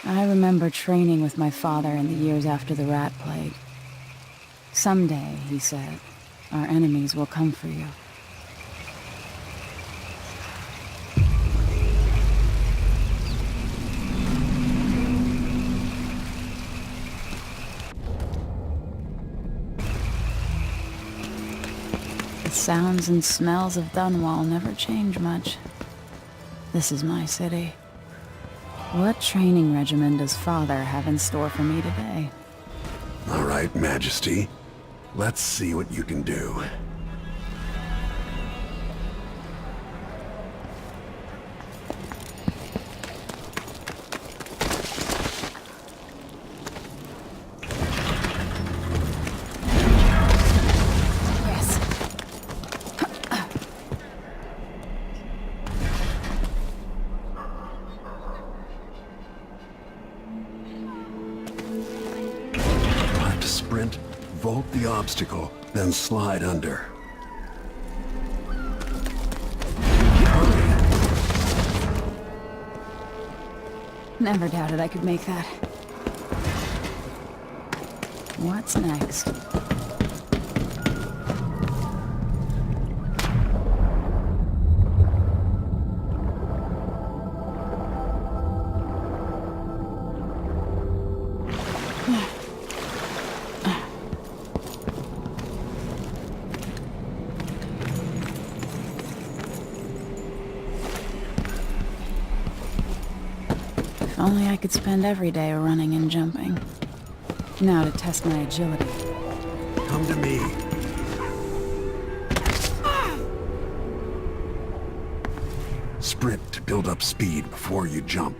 I remember training with my father in the years after the rat plague. Someday, he said, our enemies will come for you. The sounds and smells of Dunwall never change much. This is my city. What training regimen does Father have in store for me today? All right, Majesty. Let's see what you can do. Sprint, vault the obstacle, then slide under. Never doubted I could make that. What's next? If only I could spend every day running and jumping. Now to test my agility. Come to me. Sprint to build up speed before you jump.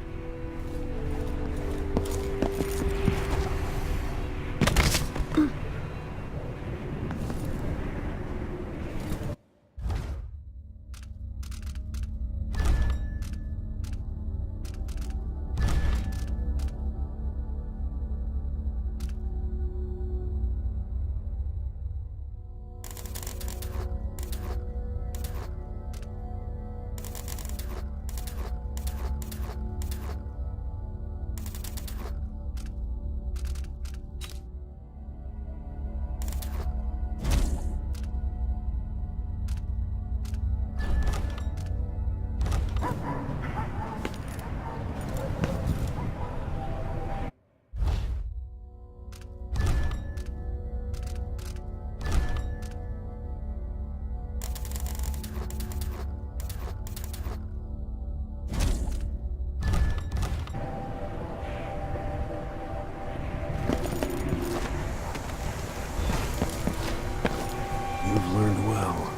You've learned well.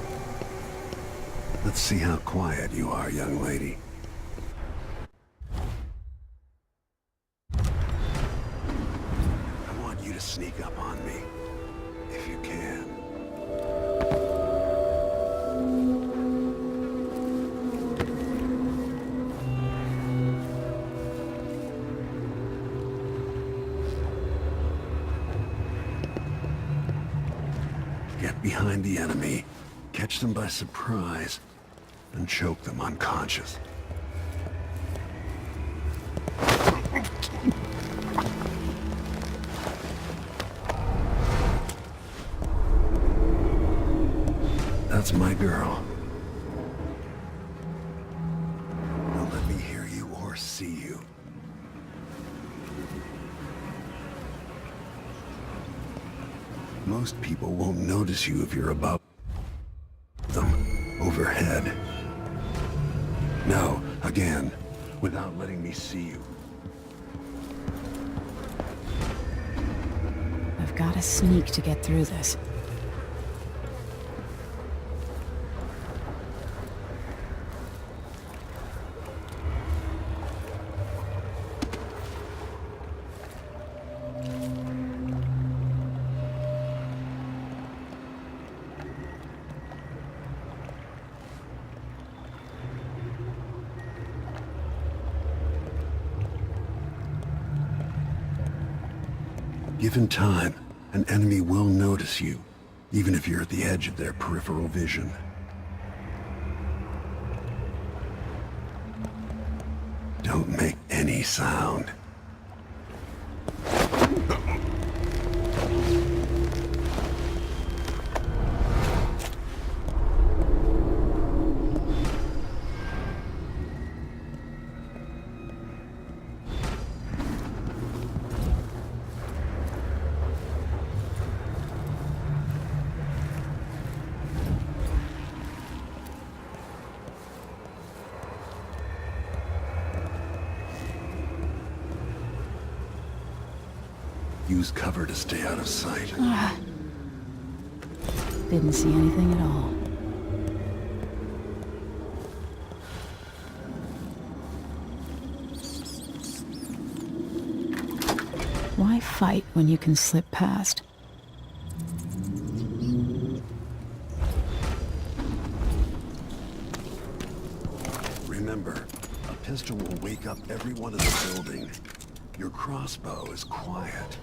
Let's see how quiet you are, young lady. I want you to sneak up on me, if you can. Get behind the enemy, catch them by surprise, and choke them unconscious. That's my girl. Don't let me hear you or see you. Most people won't notice you if you're above them, overhead. No, again, without letting me see you. I've got to sneak to get through this. Given time, an enemy will notice you, even if you're at the edge of their peripheral vision. Don't make any sound. Use cover to stay out of sight. Didn't see anything at all. Why fight when you can slip past? Remember, a pistol will wake up everyone in the building. Your crossbow is quiet.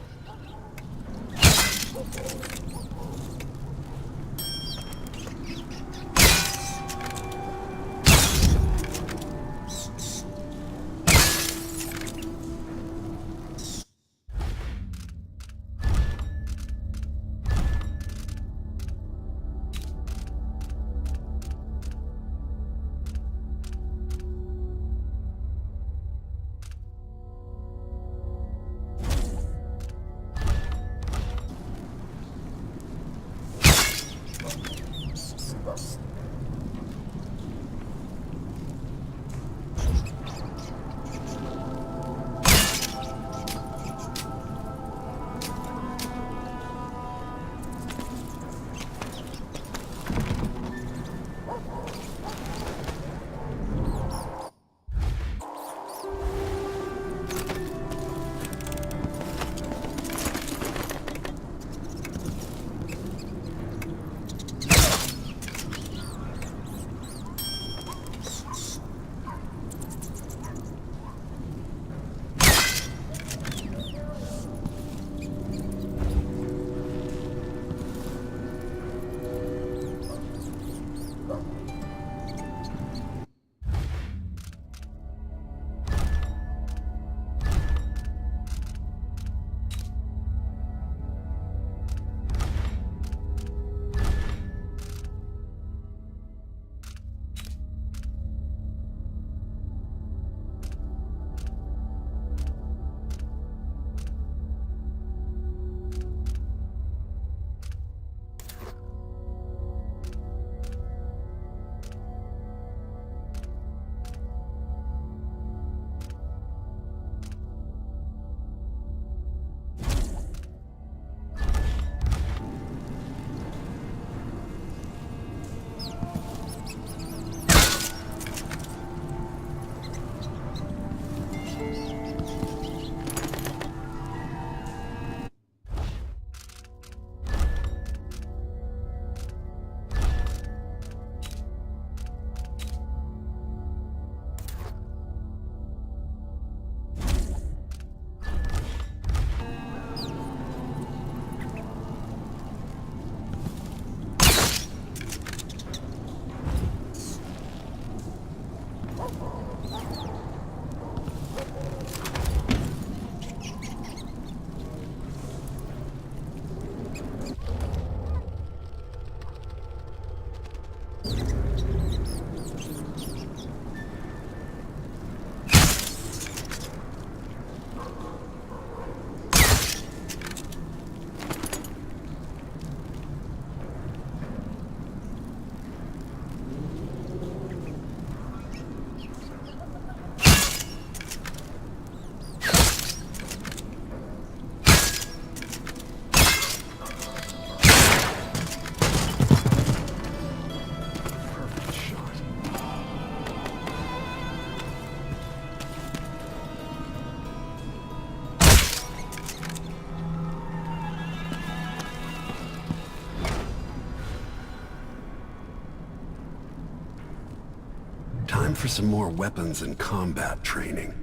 Time for some more weapons and combat training.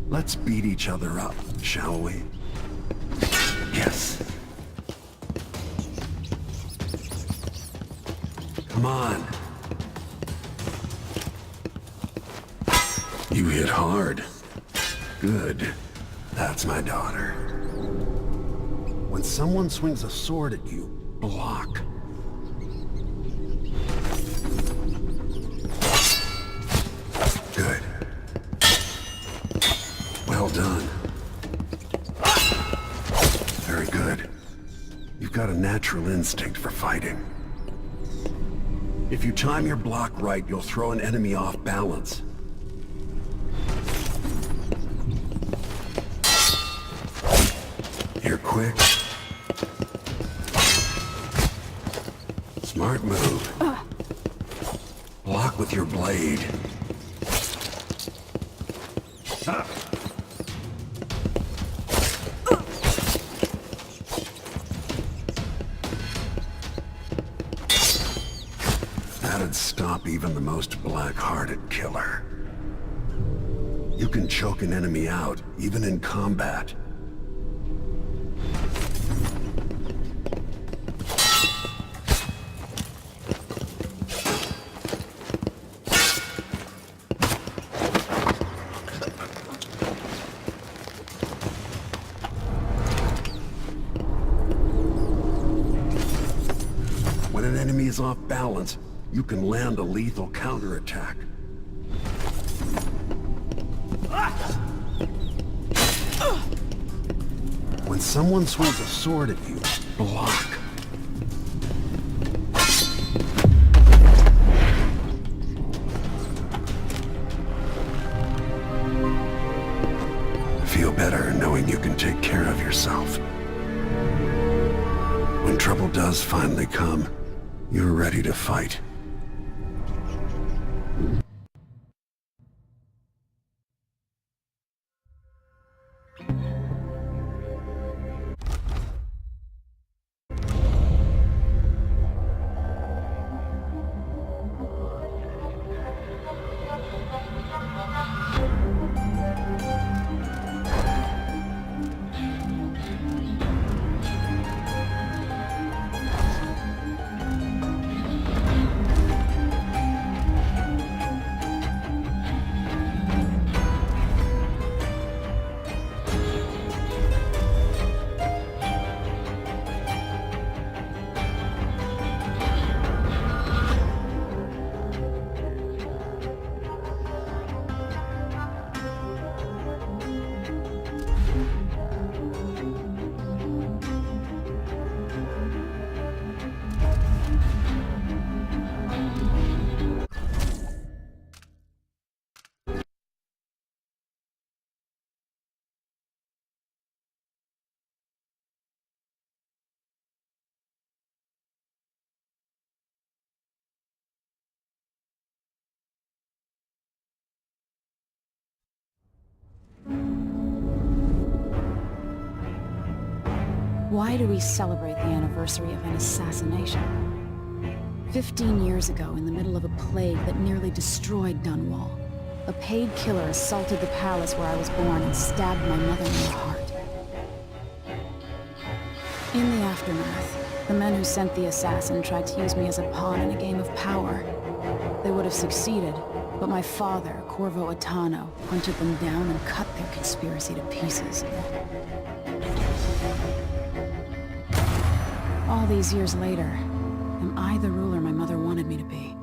Let's beat each other up, shall we? Yes. Come on. You hit hard. Good. That's my daughter. When someone swings a sword at you, block. Good. Well done. Very good. You've got a natural instinct for fighting. If you time your block right, you'll throw an enemy off balance. You're quick. Smart move. Block with your blade. That'd stop even the most black-hearted killer. You can choke an enemy out, even in combat. When an enemy is off balance, you can land a lethal counterattack. When someone swings a sword at you, block. Feel better knowing you can take care of yourself. When trouble does finally come, you're ready to fight. Why do we celebrate the anniversary of an assassination? 15 years ago, in the middle of a plague that nearly destroyed Dunwall, a paid killer assaulted the palace where I was born and stabbed my mother in the heart. In the aftermath, the men who sent the assassin tried to use me as a pawn in a game of power. They would have succeeded, but my father, Corvo Attano, hunted them down and cut their conspiracy to pieces. All these years later, am I the ruler my mother wanted me to be?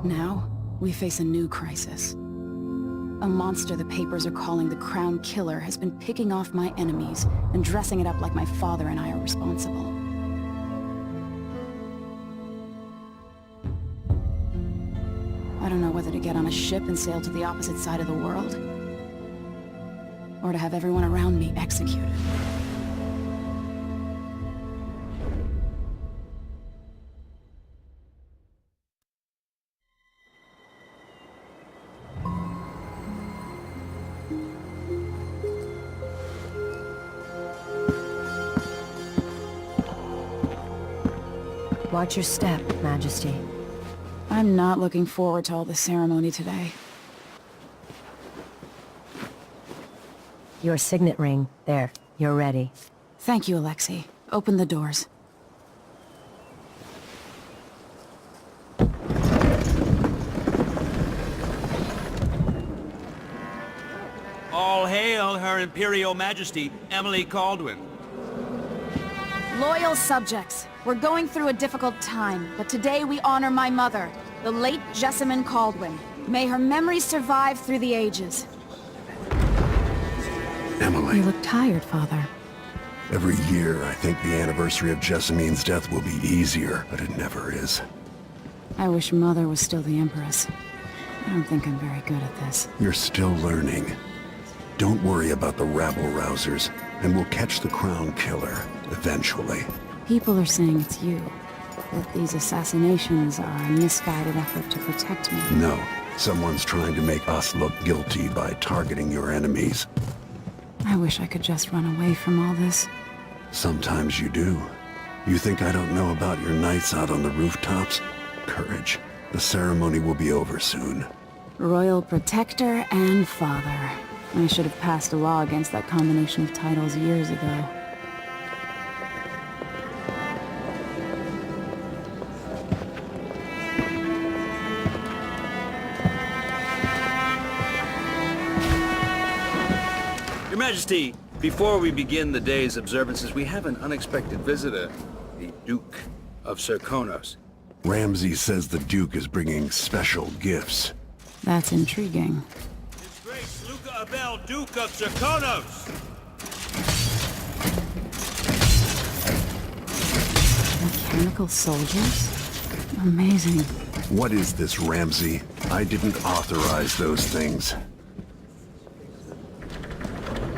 Now, we face a new crisis. A monster the papers are calling the Crown Killer has been picking off my enemies and dressing it up like my father and I are responsible. I don't know whether to get on a ship and sail to the opposite side of the world, or to have everyone around me executed. Watch your step, Majesty. I'm not looking forward to all the ceremony today. Your signet ring. There. You're ready. Thank you, Alexei. Open the doors. All hail Her Imperial Majesty, Emily Caldwin. Loyal subjects, we're going through a difficult time, but today we honor my mother, the late Jessamine Caldwin. May her memory survive through the ages. Emily. You look tired, Father. Every year, I think the anniversary of Jessamine's death will be easier, but it never is. I wish Mother was still the Empress. I don't think I'm very good at this. You're still learning. Don't worry about the rabble-rousers. and we'll catch the Crown Killer, eventually. People are saying it's you. That these assassinations are a misguided effort to protect me. No, someone's trying to make us look guilty by targeting your enemies. I wish I could just run away from all this. Sometimes you do. You think I don't know about your nights out on the rooftops? Courage. The ceremony will be over soon. Royal Protector and Father. I should have passed a law against that combination of titles years ago. Your Majesty, before we begin the day's observances, we have an unexpected visitor, the Duke of Serkonos. Ramsey says the Duke is bringing special gifts. That's intriguing. His Grace Luca Abel, Duke of Serkonos! Mechanical soldiers? Amazing. What is this, Ramsey? I didn't authorize those things.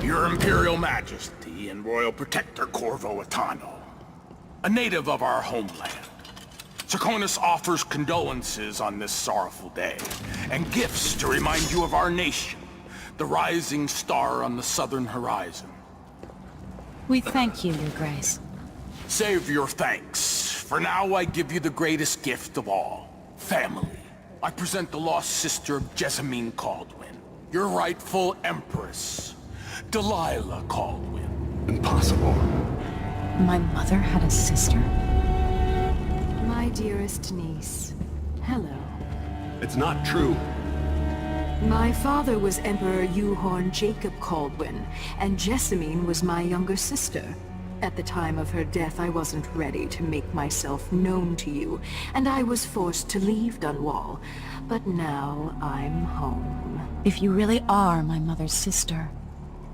Your Imperial Majesty and Royal Protector Corvo Attano, a native of our homeland. Serkonos offers condolences on this sorrowful day, and gifts to remind you of our nation, the rising star on the southern horizon. We thank you, Your Grace. Save your thanks. For now, I give you the greatest gift of all, family. I present the lost sister of Jessamine Caldwin, your rightful Empress, Delilah Caldwin. Impossible. My mother had a sister? My dearest niece, hello. It's not true. My father was Emperor Euhorn Jacob Caldwin, and Jessamine was my younger sister. At the time of her death, I wasn't ready to make myself known to you, and I was forced to leave Dunwall. But now I'm home. If you really are my mother's sister,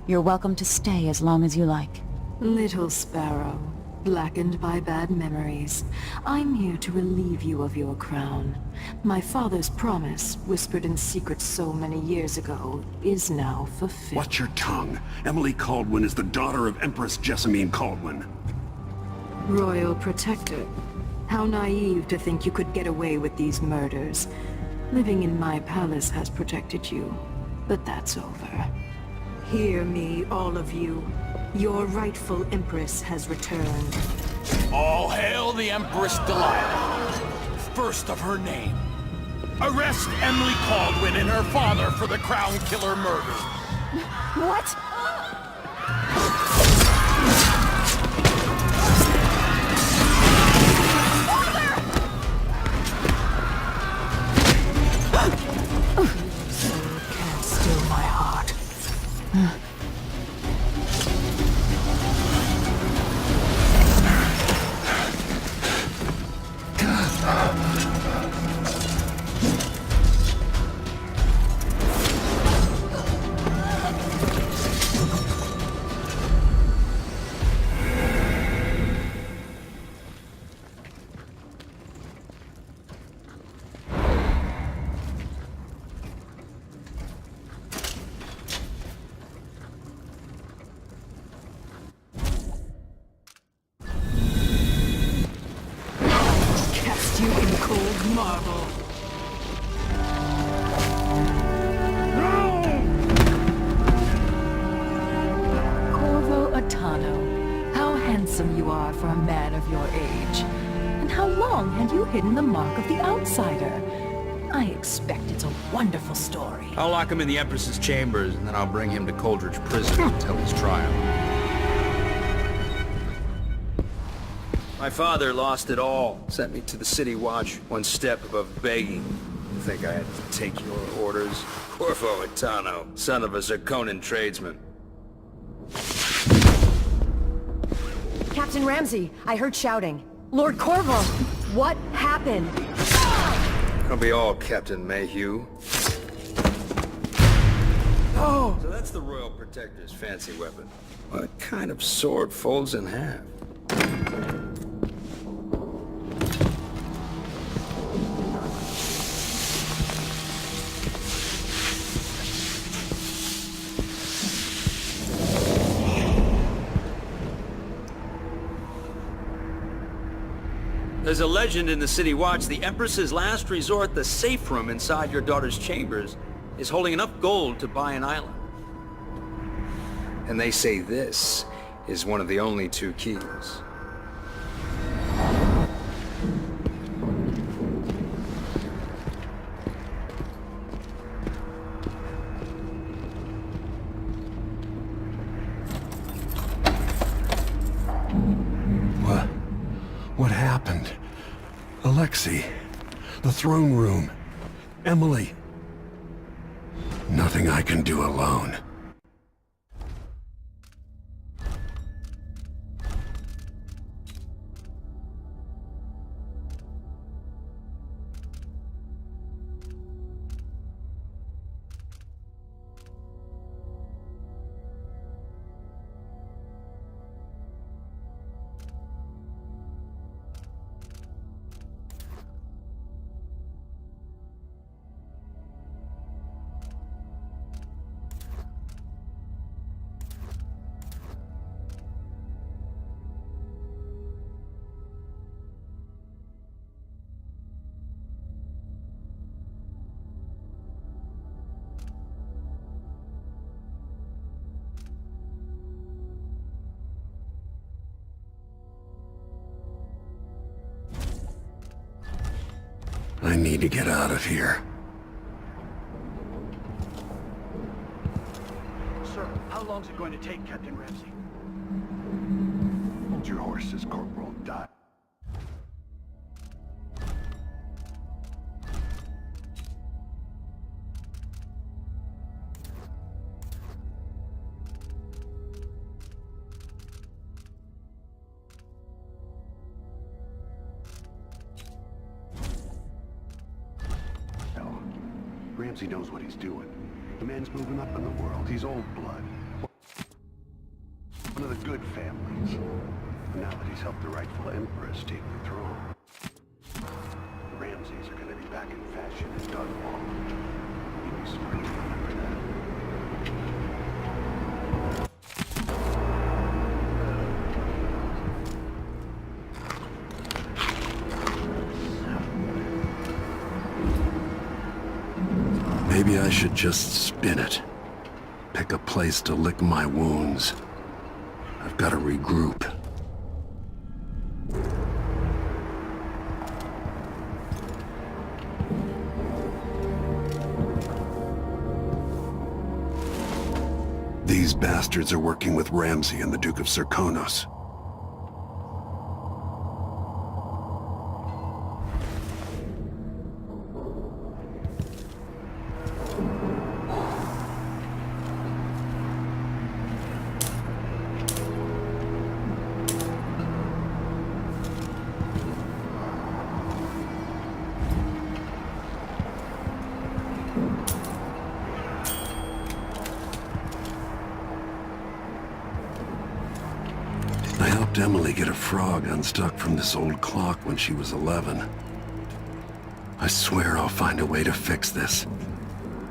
you're welcome to stay as long as you like. Little sparrow, blackened by bad memories, I'm here to relieve you of your crown. My father's promise, whispered in secret so many years ago, is now fulfilled. Watch your tongue. Emily Caldwin is the daughter of Empress Jessamine Caldwin. Royal Protector, how naive to think you could get away with these murders. Living in my palace has protected you, but that's over. Hear me, all of you. Your rightful Empress has returned. All hail the Empress Delilah, first of her name. Arrest Emily Caldwin and her father for the Crown Killer murder. What? Soul can't still my heart. Cast you in cold marble. Corvo Attano, how handsome you are for a man of your age. And how long had you hidden the mark of the outsider? I expect it's a wonderful story. I'll lock him in the Empress's chambers, and then I'll bring him to Coldridge Prison until his trial. My father lost it all. Sent me to the City Watch, one step above begging. You think I had to take your orders? Corvo Attano, son of a Zirconan tradesman. Captain Ramsey, I heard shouting. Lord Corvo, what happened? Don't be all Captain Mayhew. Oh! So that's the Royal Protector's fancy weapon. What kind of sword folds in half? There's a legend in the City Watch. The Empress's last resort, the safe room inside your daughter's chambers, is holding enough gold to buy an island. And they say this is one of the only 2 keys. What happened? Alexei, the throne room, Emily. Nothing I can do alone. I need to get out of here. Sir, how long's it going to take, Captain Ramsey? Hold your horses, Corporal. Die. Ramsey knows what he's doing. The man's moving up in the world. He's old blood. One of the good families. Now that he's helped the rightful Empress take the throne. The Ramseys are gonna be back in fashion in Dunwall. You'd be smart to remember that. Maybe I should just spin it. Pick a place to lick my wounds. I've got to regroup. These bastards are working with Ramsey and the Duke of Serkonos. I helped Emily get a frog unstuck from this old clock when she was 11. I swear I'll find a way to fix this.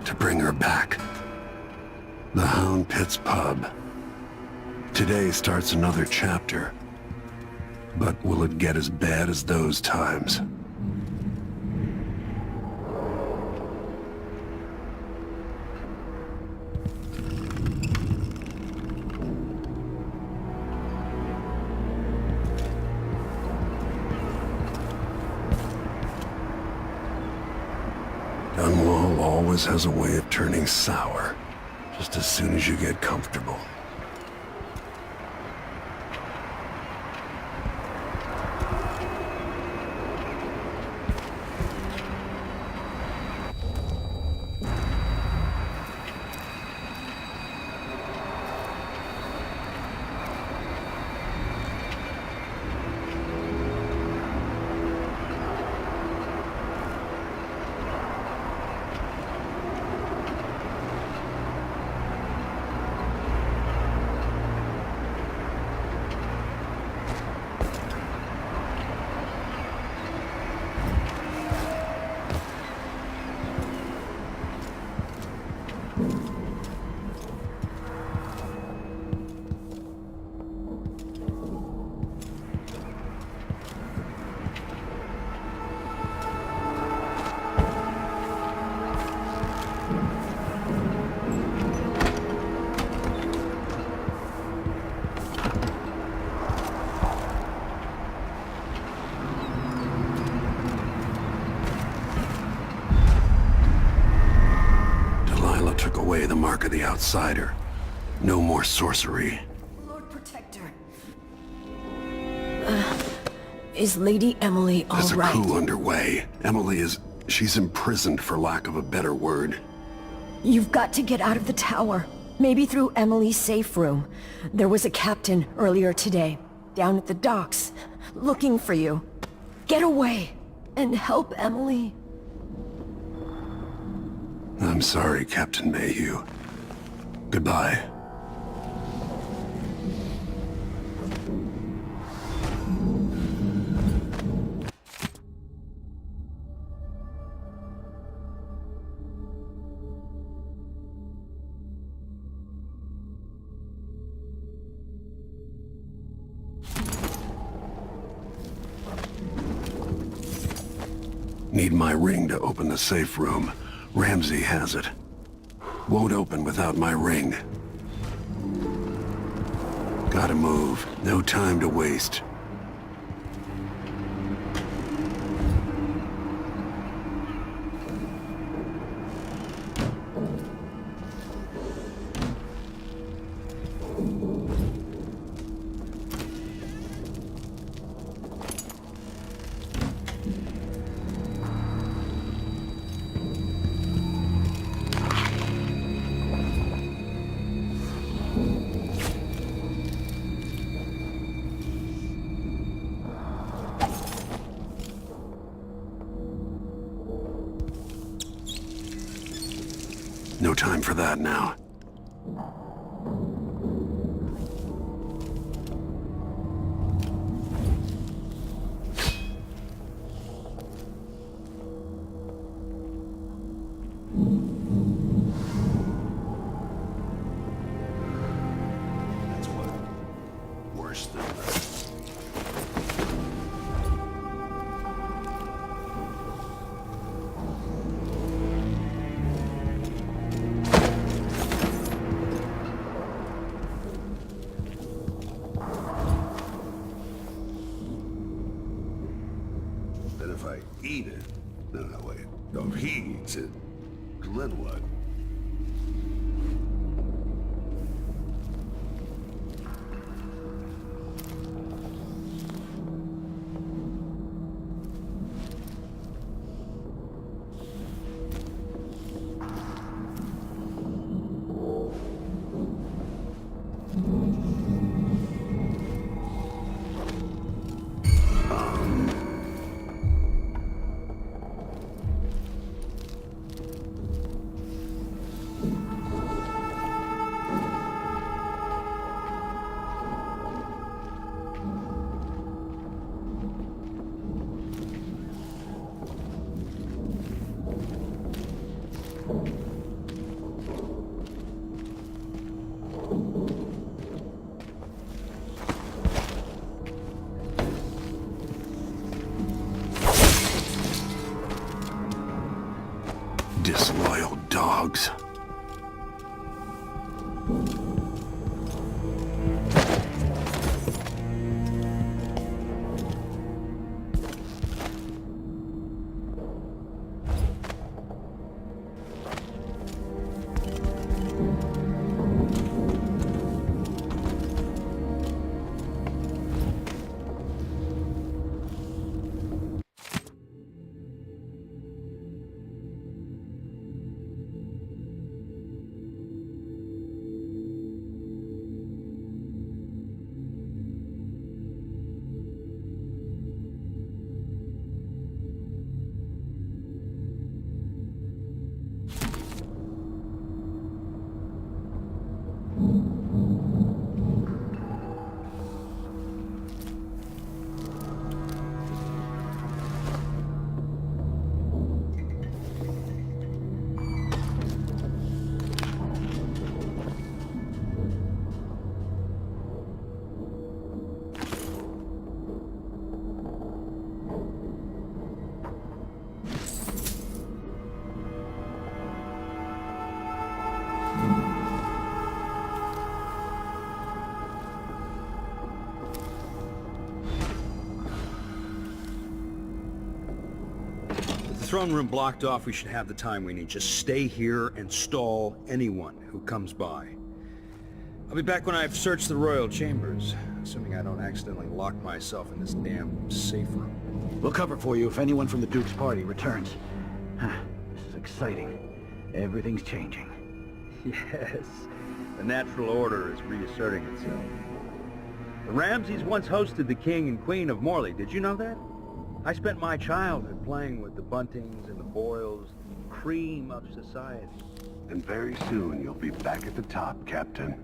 To bring her back. The Hound Pit's pub. Today starts another chapter. But will it get as bad as those times? Dunwall always has a way of turning sour, just as soon as you get comfortable. mark of the outsider. No more sorcery. Lord Protector. Is Lady Emily all There's a right? coup underway. Emily is... she's imprisoned for lack of a better word. You've got to get out of the tower. Maybe through Emily's safe room. There was a captain earlier today, down at the docks, looking for you. Get away, and help Emily. I'm sorry, Captain Mayhew. Goodbye. Need my ring to open the safe room. Ramsey has it. Won't open without my ring. Gotta move. No time to waste. No time for that now. That's what? Worse than that. Then if I eat it... No, wait. No, if he eats it, then what? Disloyal dogs. the throne room blocked off, we should have the time we need. Just stay here and stall anyone who comes by. I'll be back when I've searched the royal chambers, assuming I don't accidentally lock myself in this damn safe room. We'll cover for you if anyone from the Duke's party returns. This is exciting. Everything's changing. Yes, the natural order is reasserting itself. The Ramseys once hosted the King and Queen of Morley. Did you know that? I spent my childhood playing with the Buntings and the Boyles, the cream of society. And very soon you'll be back at the top, Captain.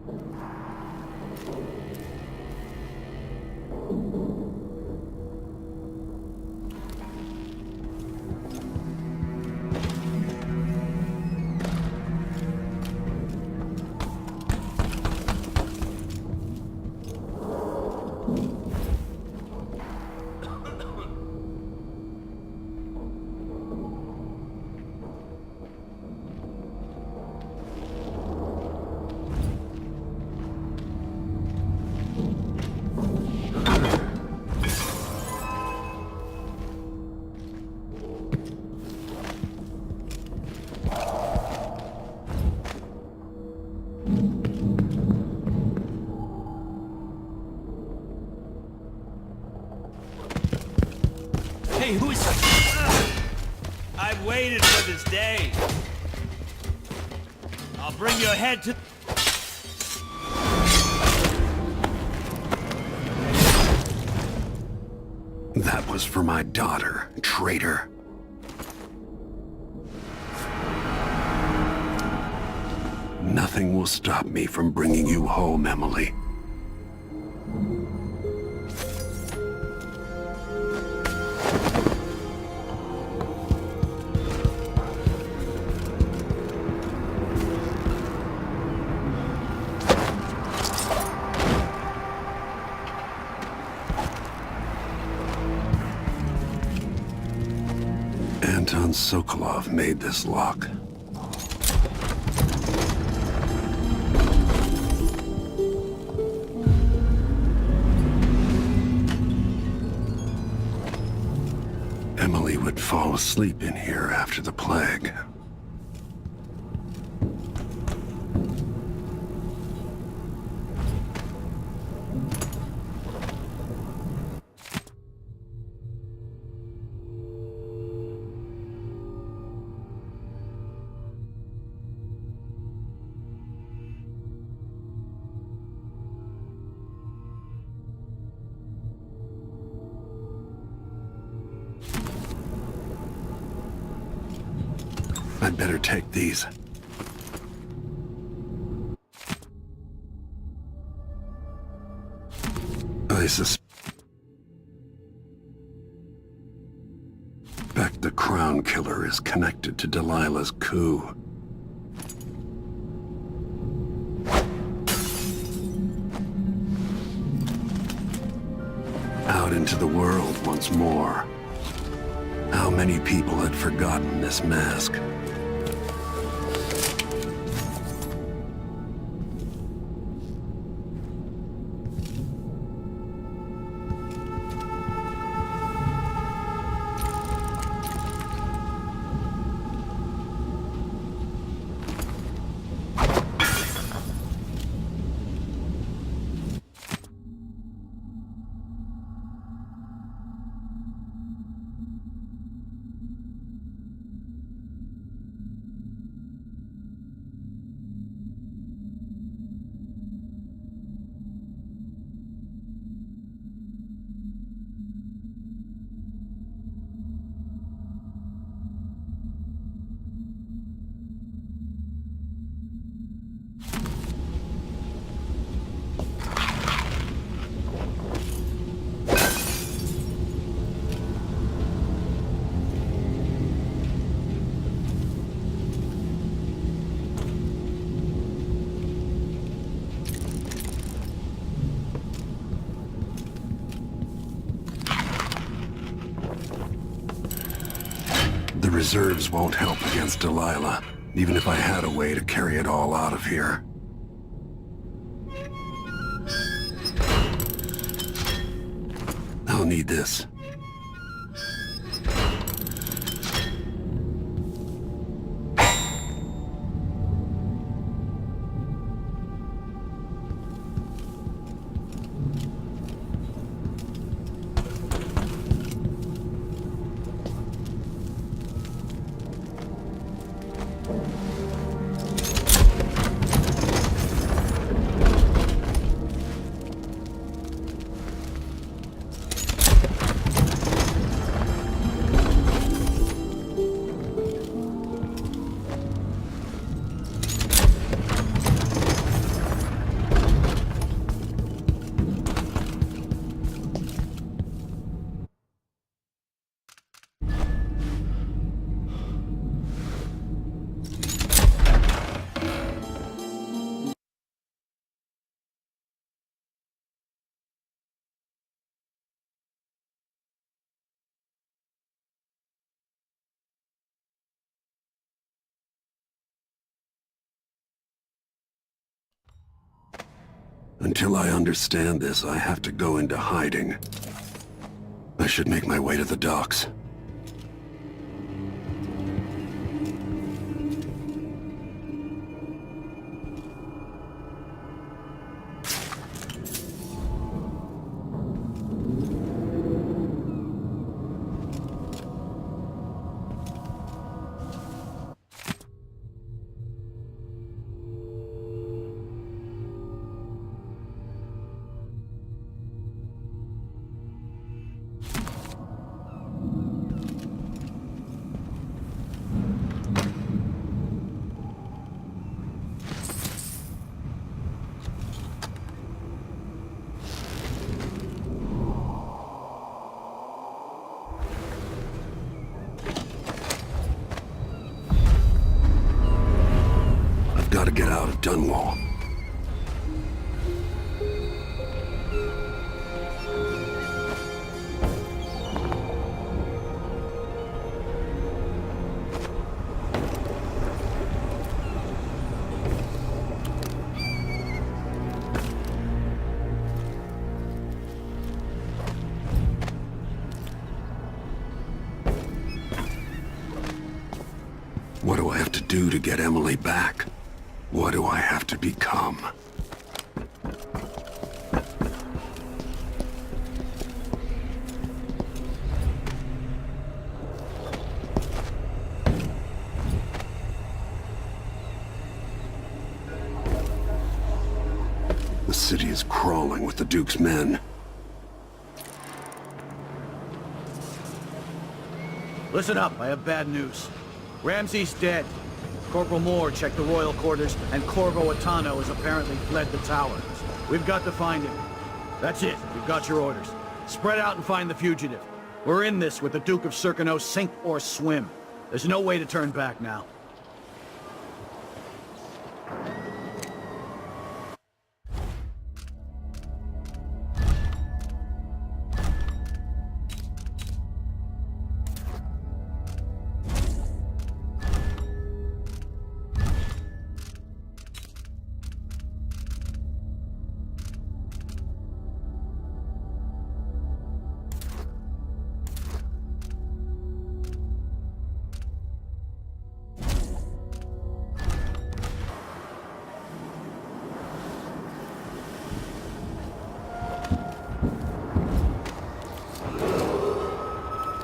Hey, who is... I've waited for this day. I'll bring your head to... That was for my daughter, traitor. Nothing will stop me from bringing you home, Emily. Anton Sokolov made this lock. Emily would fall asleep in here after the plague. I'd better take these. I suspect the Crown Killer is connected to Delilah's coup. Out into the world once more. How many people had forgotten this mask? The reserves won't help against Delilah, even if I had a way to carry it all out of here. I'll need this. Until I understand this, I have to go into hiding. I should make my way to the docks. Gotta get out of Dunwall. What do I have to do to get Emily back? What do I have to become? The city is crawling with the Duke's men. Listen up, I have bad news. Ramsey's dead. Corporal Moore checked the royal quarters, and Corvo Attano has apparently fled the tower. We've got to find him. That's it. We've got your orders. Spread out and find the fugitive. We're in this with the Duke of Circano, sink or swim. There's no way to turn back now.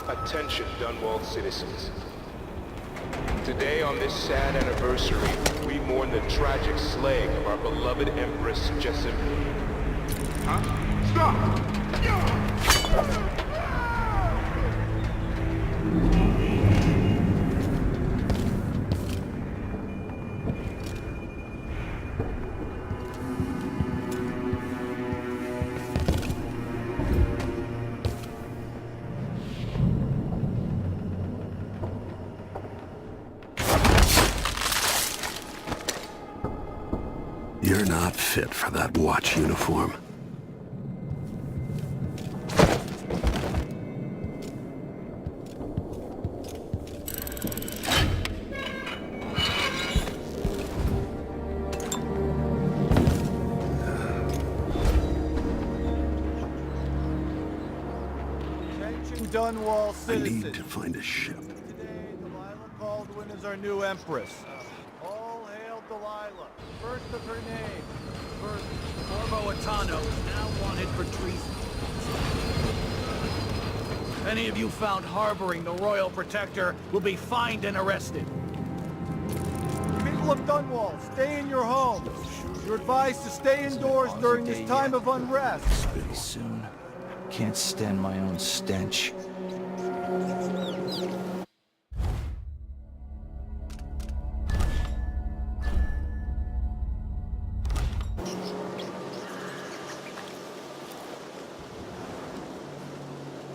Attention, Dunwall citizens. Today, on this sad anniversary, we mourn the tragic slaying of our beloved Empress Jessamine. Huh? Stop! You're not fit for that watch uniform. Dunwall I citizens. need to find a ship. Today, Delilah Caldwin is our new empress. All hail Delilah, first of her name. First, Corvo Attano is now wanted for treason. Any of you found harboring the Royal Protector will be fined and arrested. people of Dunwall, stay in your homes. You're advised to stay indoors during this time of unrest. Pretty soon. Can't stand my own stench.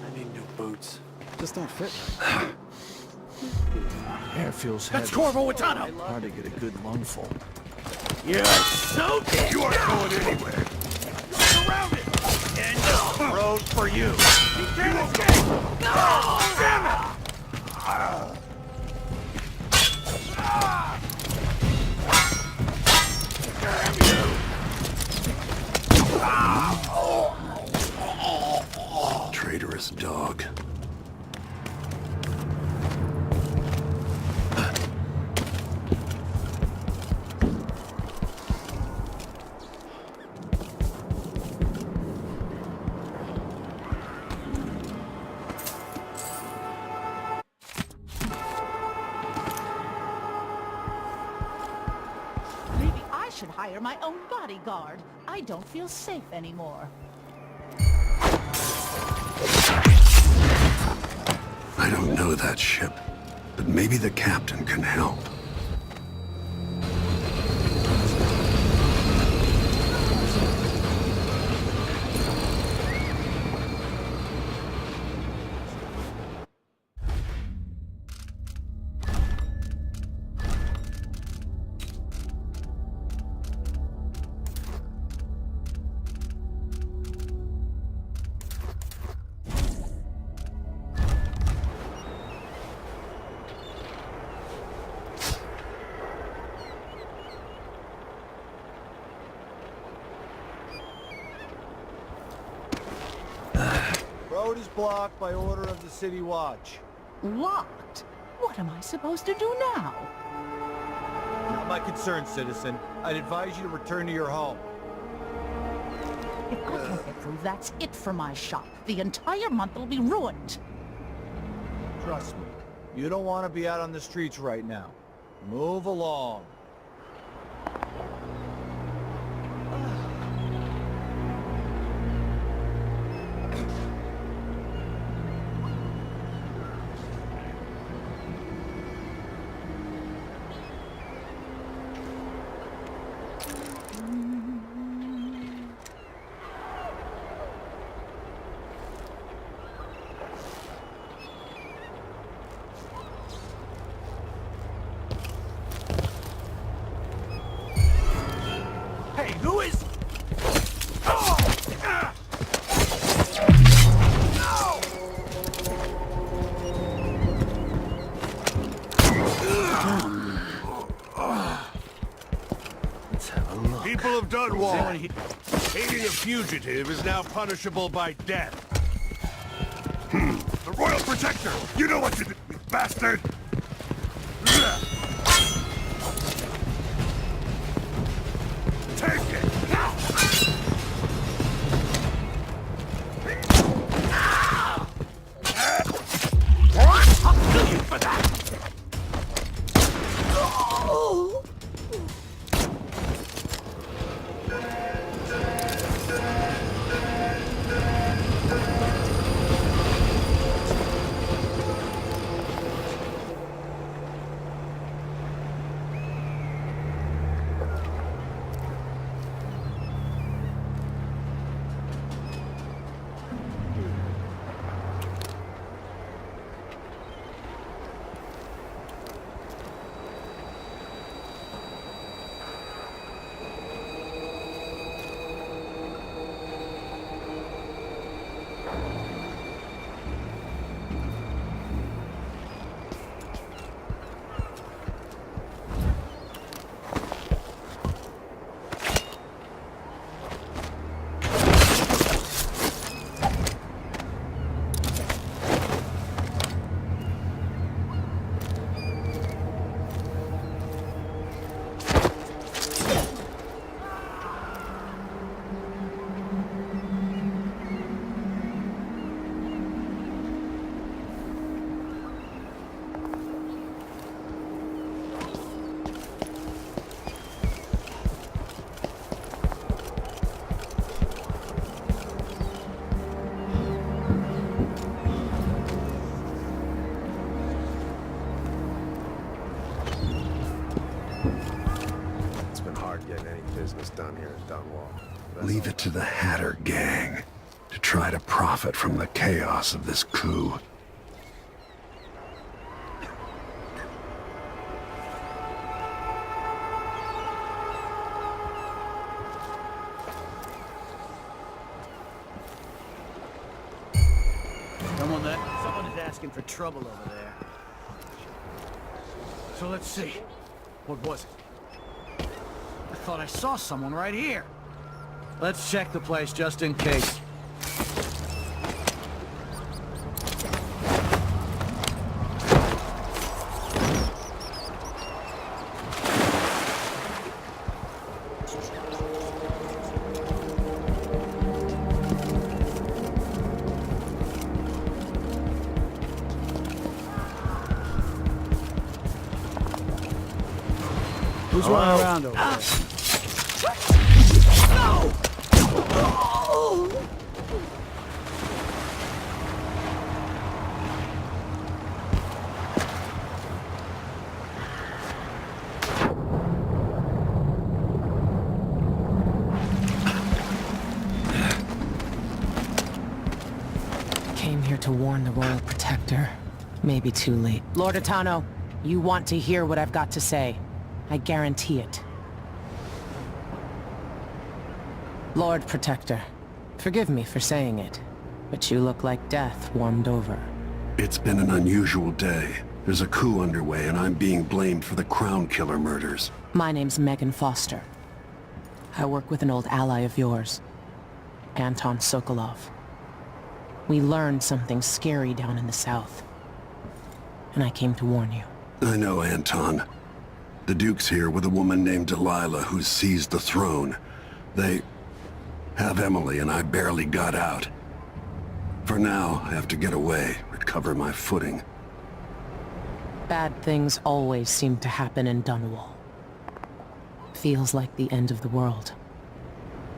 I need new boots. Just don't fit. Hair feels heavy. That's Corvo Attano! Hard to get a good lungful. You're so dead! You aren't going anywhere. Surrounded! And no road for you! You can't escape! No! Damn it! Damn you! traitorous dog. Maybe I should hire my own bodyguard. I don't feel safe anymore. I don't know that ship, but maybe the captain can help. Road is blocked by order of the City Watch. Locked? What am I supposed to do now? Not my concern, citizen. I'd advise you to return to your home. If I can't get through, that's it for my shop. The entire month will be ruined. Trust me, you don't want to be out on the streets right now. Move along. Hey, who is... People of Dunwall, aiding a fugitive is now punishable by death. The Royal Protector! You know what to do, you bastard! Take it! I'll kill you for that! Done here at Dunwall. Leave it to the Hatter gang to try to profit from the chaos of this coup. Someone is asking for trouble over there. So let's see. What was it? I thought I saw someone right here. Let's check the place just in case. Who's running around over there? Came here to warn the Royal Protector. Maybe too late. Lord Atano, you want to hear what I've got to say. I guarantee it. Lord Protector, forgive me for saying it, but you look like death warmed over. It's been an unusual day. There's a coup underway, and I'm being blamed for the Crown Killer murders. My name's Megan Foster. I work with an old ally of yours, Anton Sokolov. We learned something scary down in the south, and I came to warn you. I know, Anton. The Duke's here with a woman named Delilah who's seized the throne. They have Emily, and I barely got out. For now, I have to get away, recover my footing. Bad things always seem to happen in Dunwall. Feels like the end of the world.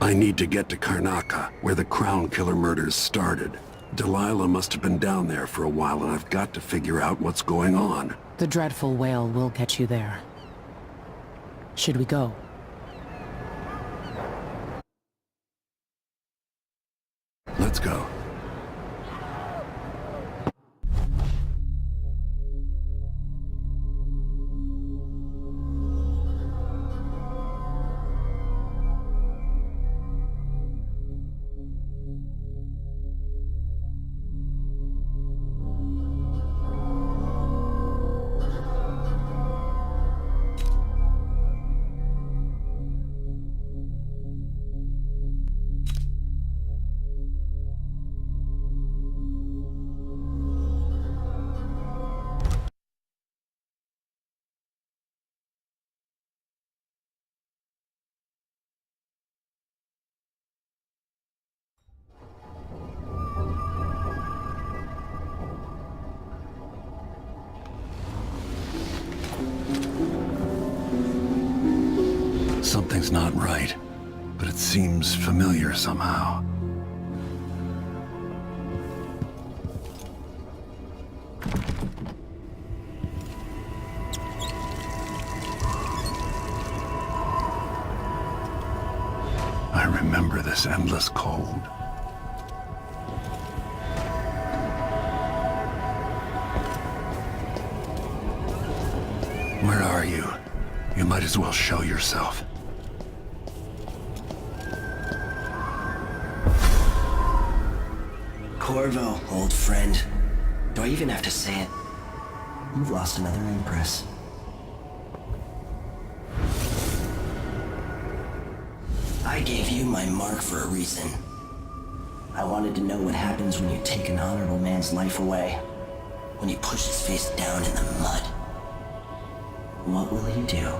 I need to get to Karnaca, where the Crown Killer murders started. Delilah must have been down there for a while, and I've got to figure out what's going on. The dreadful whale will get you there. Should we go? Let's go. Something's not right, but it seems familiar somehow. I remember this endless cold. Where are you? You might as well show yourself. Corvo, old friend. Do I even have to say it? You've lost another Empress. I gave you my mark for a reason. I wanted to know what happens when you take an honorable man's life away. When you push his face down in the mud. What will you do,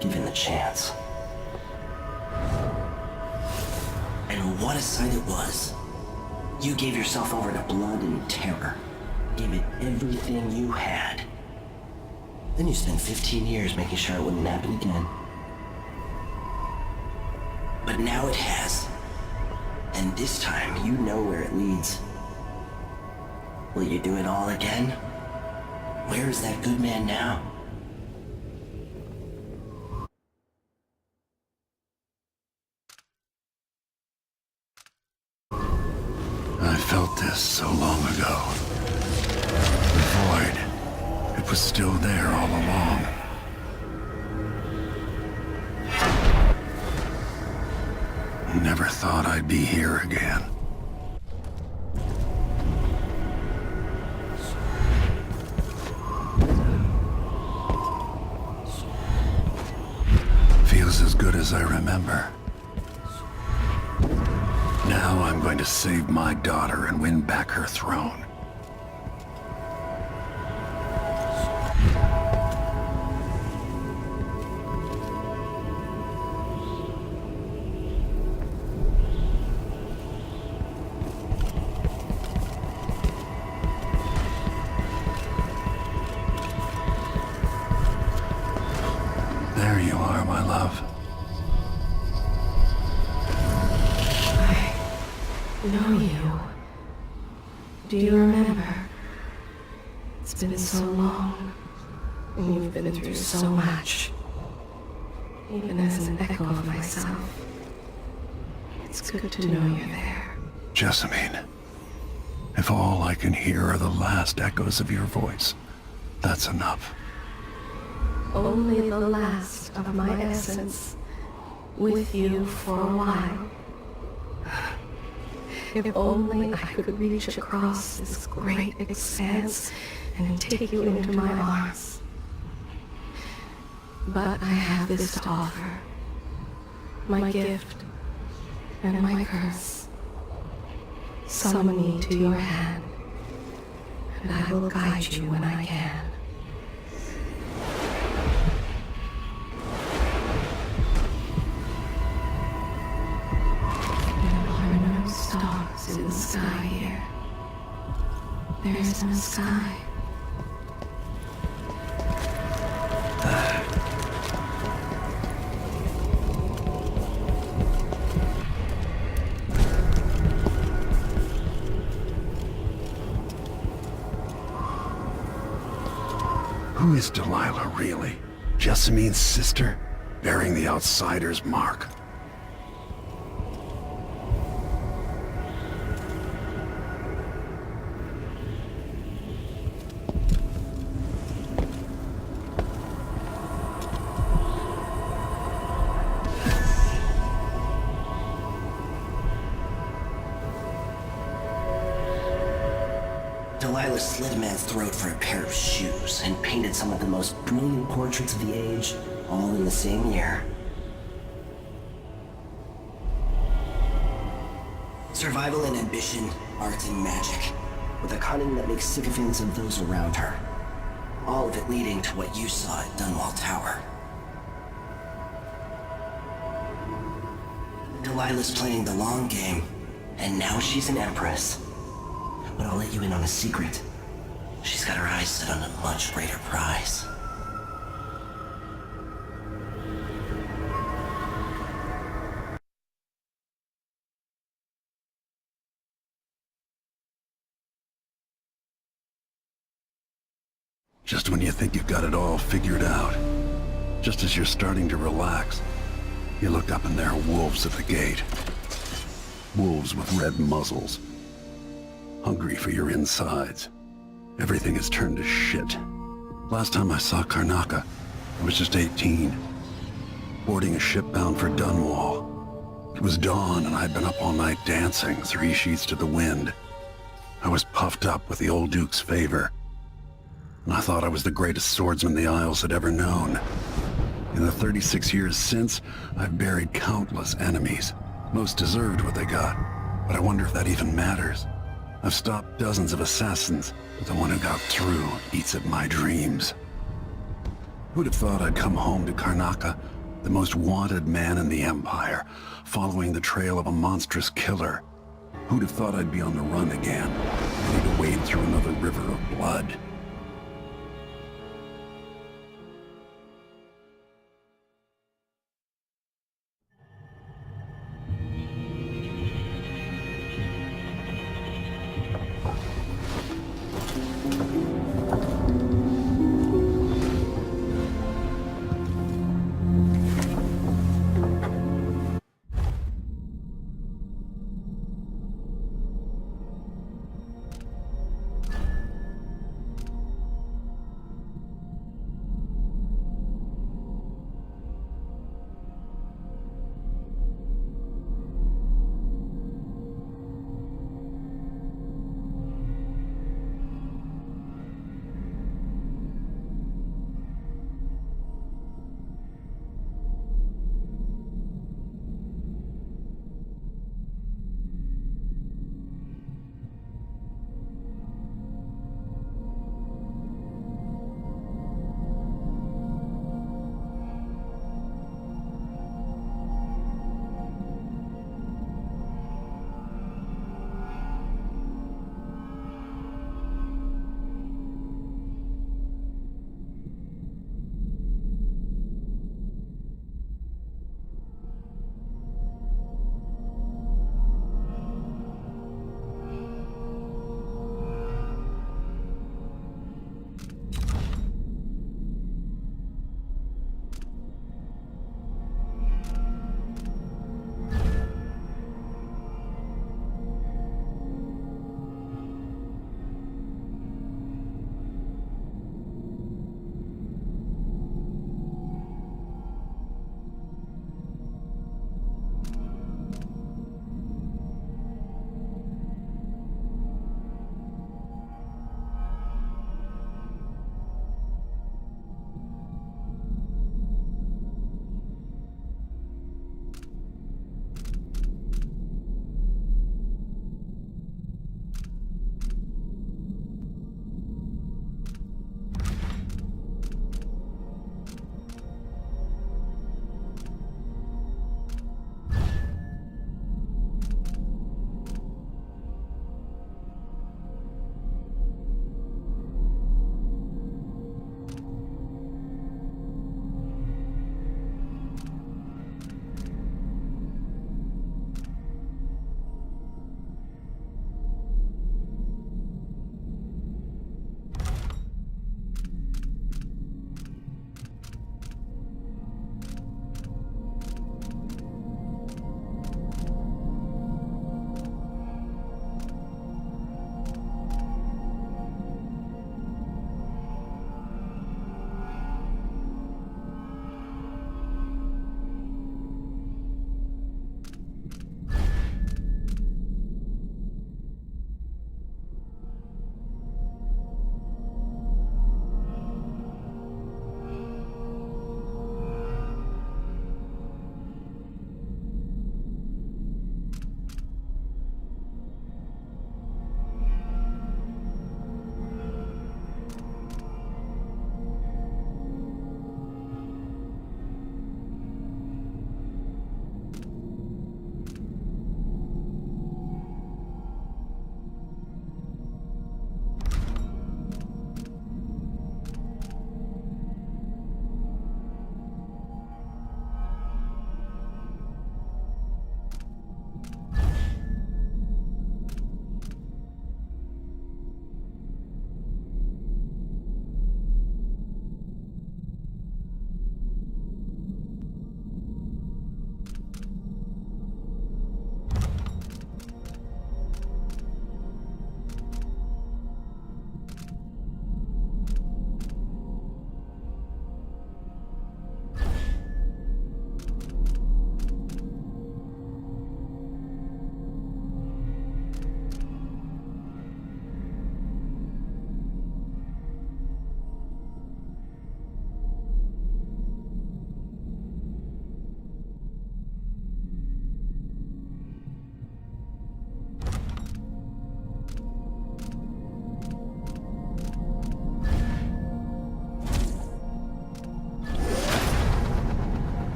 given the chance? And what a sight it was. You gave yourself over to blood and terror. Gave it everything you had. Then you spent 15 years making sure it wouldn't happen again. But now it has. And this time, you know where it leads. Will you do it all again? Where is that good man now? I felt this so long ago. The void. It was still there all along. Never thought I'd be here again. Feels as good as I remember. Now I'm going to save my daughter and win back her throne. There you are. love. I know you. Do you remember? It's been so long, and you've been through so much. Even as an echo of myself, it's good to know you're there. Jessamine, if all I can hear are the last echoes of your voice, that's enough. Only the last of my essence, with you for a while. If only I could reach across this great expanse and take you into my arms. But I have this to offer. My gift and my curse. Summon me to your hand, and I will guide you when I can. Stars in the sky here. There is no sky. Who is Delilah, really? Jessamine's sister, bearing the outsider's mark. Delilah slit a man's throat for a pair of shoes and painted some of the most brilliant portraits of the age, all in the same year. Survival and ambition, art and magic, with a cunning that makes sycophants of those around her. All of it leading to what you saw at Dunwall Tower. Delilah's playing the long game, and now she's an empress. But I'll let you in on a secret. She's got her eyes set on a much greater prize. Just when you think you've got it all figured out, just as you're starting to relax, you look up and there are wolves at the gate. Wolves with red muzzles. Hungry for your insides. Everything has turned to shit. Last time I saw Karnaca, I was just 18. Boarding a ship bound for Dunwall. It was dawn and I'd been up all night dancing, 3 sheets to the wind. I was puffed up with the old Duke's favor. And I thought I was the greatest swordsman the Isles had ever known. In the 36 years since, I've buried countless enemies. Most deserved what they got, but I wonder if that even matters. I've stopped dozens of assassins, but the one who got through eats at my dreams. Who'd have thought I'd come home to Karnaca, the most wanted man in the Empire, following the trail of a monstrous killer? Who'd have thought I'd be on the run again, ready to wade through another river of blood?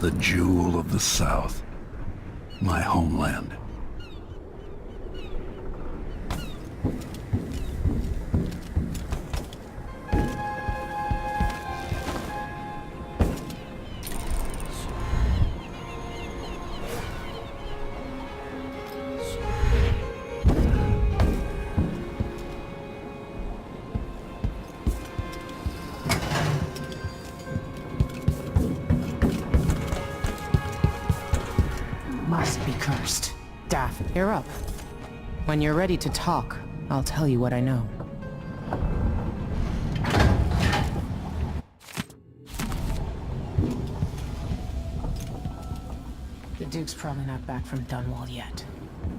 the jewel of the South. My homeland. Must be cursed. Daff, you're up. When you're ready to talk, I'll tell you what I know. The Duke's probably not back from Dunwall yet.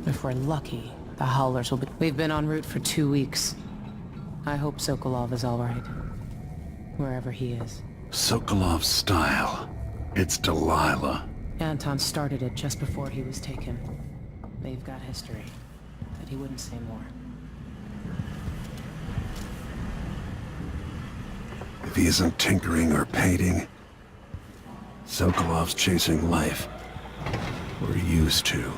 If we're lucky, the Howlers will be... We've been en route for 2 weeks. I hope Sokolov is all right. Wherever he is. Sokolov's style. It's Delilah. Anton started it just before he was taken. They've got history, but he wouldn't say more. If he isn't tinkering or painting, Sokolov's chasing life. Or used to.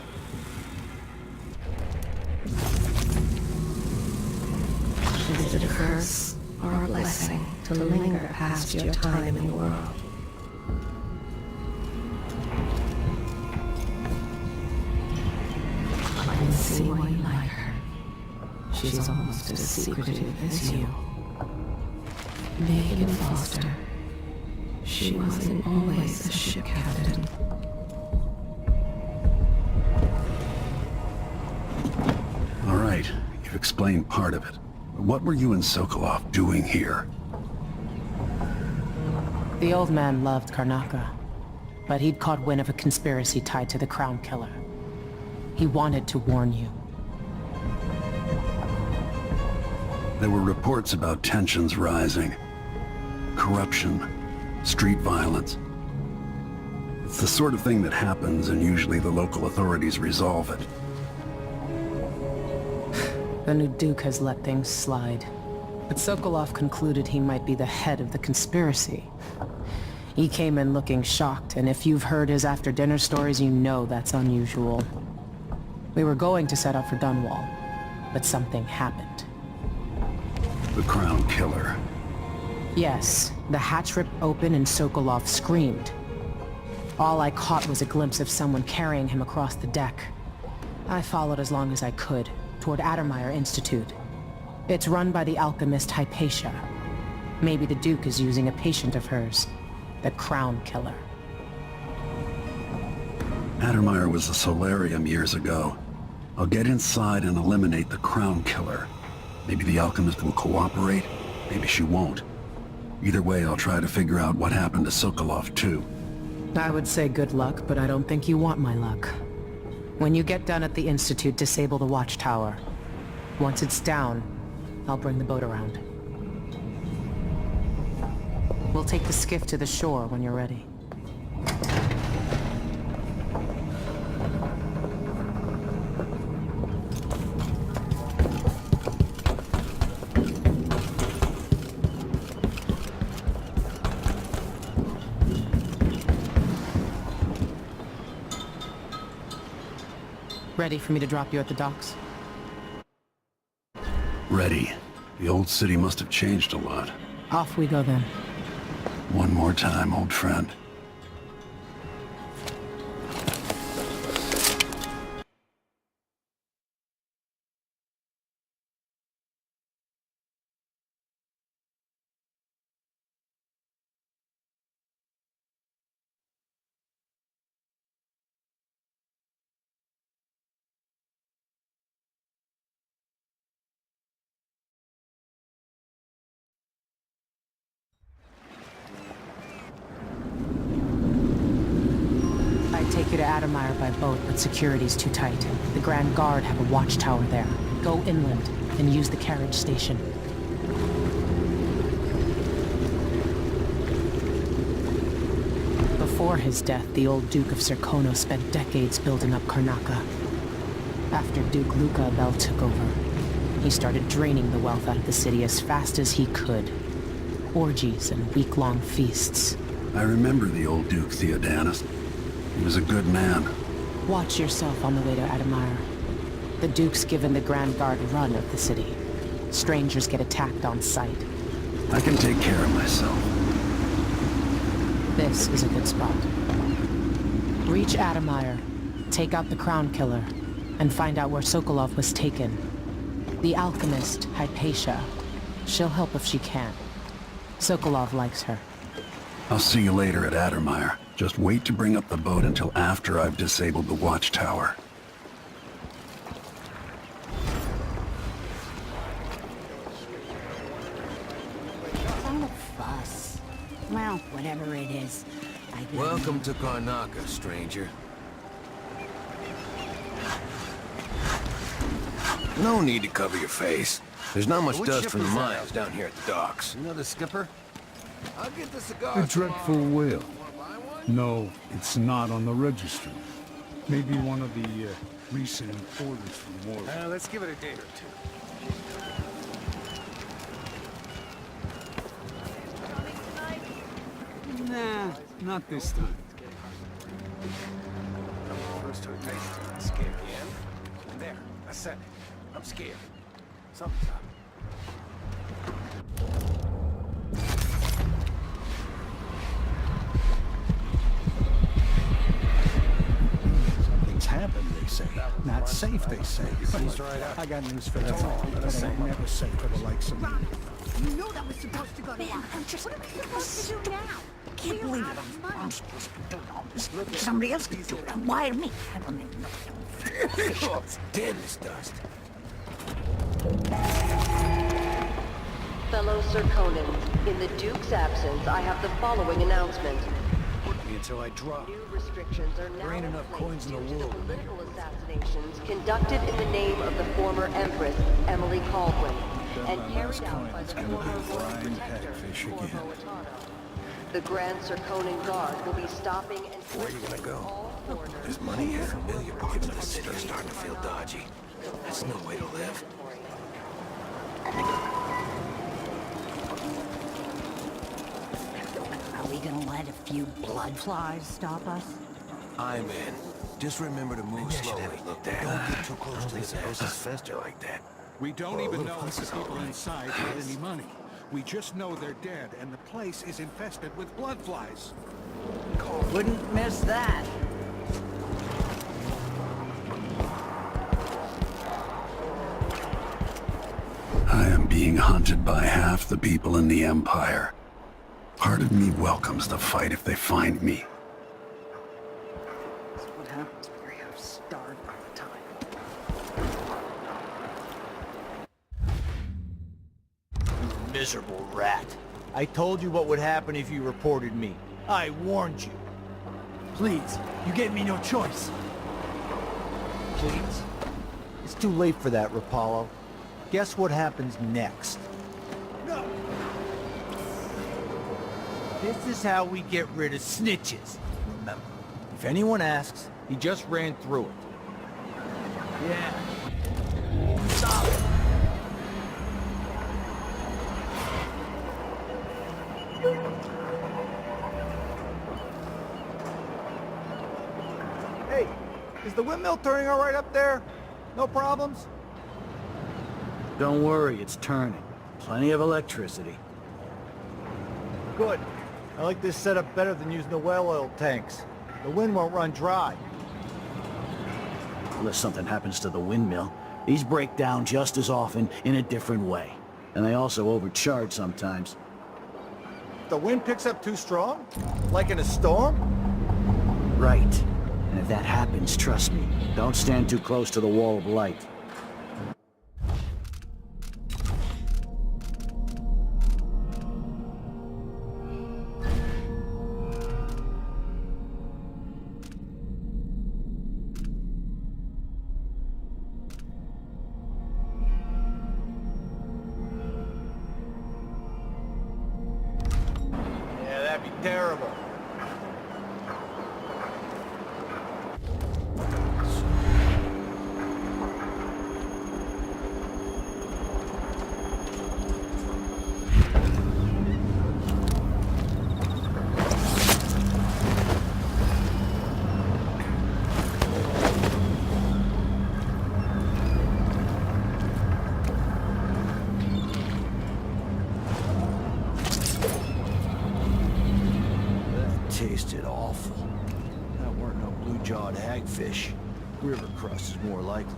Is it a curse or a blessing to linger past your time in the world? I can see why you like her. She's almost as secretive as you. Megan Foster. She wasn't always a ship captain. All right, you've explained part of it. What were you and Sokolov doing here? The old man loved Karnaka, but he'd caught wind of a conspiracy tied to the Crown Killer. He wanted to warn you. There were reports about tensions rising. Corruption, street violence. It's the sort of thing that happens, and usually the local authorities resolve it. The new Duke has let things slide. But Sokolov concluded he might be the head of the conspiracy. He came in looking shocked, and if you've heard his after-dinner stories, you know that's unusual. We were going to set up for Dunwall, but something happened. The Crown Killer. Yes, the hatch ripped open and Sokolov screamed. All I caught was a glimpse of someone carrying him across the deck. I followed as long as I could, toward Addermeyer Institute. It's run by the alchemist Hypatia. Maybe the Duke is using a patient of hers, the Crown Killer. Addermeyer was a solarium years ago. I'll get inside and eliminate the Crown Killer. Maybe the alchemist will cooperate, maybe she won't. Either way, I'll try to figure out what happened to Sokolov too. I would say good luck, but I don't think you want my luck. When you get done at the Institute, disable the watchtower. Once it's down, I'll bring the boat around. We'll take the skiff to the shore when you're ready. Ready for me to drop you at the docks? Ready. The old city must have changed a lot. Off we go then. One more time, old friend. Take you to Addermeyer by boat, but security's too tight. The Grand Guard have a watchtower there. Go inland and use the carriage station. Before his death, the old Duke of Serkonos spent decades building up Karnaka. After Duke Luca Abel took over, he started draining the wealth out of the city as fast as he could. Orgies and week-long feasts. I remember the old Duke Theodanis. He was a good man. Watch yourself on the way to Admire. The Duke's given the Grand Guard run of the city. Strangers get attacked on sight. I can take care of myself. This is a good spot. Reach Admire, take out the Crown Killer, and find out where Sokolov was taken. The alchemist, Hypatia. She'll help if she can. Sokolov likes her. I'll see you later at Addermire. Just wait to bring up the boat until after I've disabled the watchtower. Kind of fuss. Well, whatever it is. Welcome to Karnaka, stranger. No need to cover your face. There's not much dust from the mines down here at the docks. You know the skipper? I'll get the cigar. A dreadful whale. No, it's not on the register. Maybe one of the recent importers from war. Let's give it a day or two. Nah, not this time. First to a taste, I'm scared again. There, I said it. I'm scared. Something's up. Something's happened, they say. Not safe, they say. I got news for them. But I never safe for the likes of me. You know that was supposed to go to Empress. What are we supposed to do now? I can't believe it. I'm supposed to be doing all this. Somebody else can do it. Why me? I don't even know. Damn this dust. Fellow Serkonans, in the Duke's absence, I have the following announcement. Work me until I drop. New restrictions are now There ain't enough coins in the world. political assassinations conducted in the name of the former Empress, Emily Caldwin, and carried out by the former Lord Protector, Corvo Attano. The Grand Serkonan Guard will be stopping and Where are you gonna go? There's money here. Familiar parts of the city are starting to feel dodgy. That's no way to live. Are we gonna let a few blood flies stop us? I'm in. Just remember to move slowly. Don't get too close to the houses fester like that. We don't even know if the people inside had any money. We just know they're dead, and the place is infested with blood flies. Wouldn't miss that. I am being hunted by half the people in the Empire. Part of me welcomes the fight if they find me. That's what happens when you have starved all the time. You miserable rat. I told you what would happen if you reported me. I warned you. Please, you gave me no choice. Please? It's too late for that, Rapallo. Guess what happens next? No! This is how we get rid of snitches. Remember, if anyone asks, he just ran through it. Yeah. Solid. Hey, is the windmill turning all right up there? No problems? Don't worry, it's turning. Plenty of electricity. Good. I like this setup better than using the well oil tanks. The wind won't run dry. Unless something happens to the windmill, these break down just as often in a different way. And they also overcharge sometimes. The wind picks up too strong? Like in a storm? Right. And if that happens, trust me, don't stand too close to the wall of light. Yeah, that'd be terrible. two-jawed hagfish. River crust is more likely.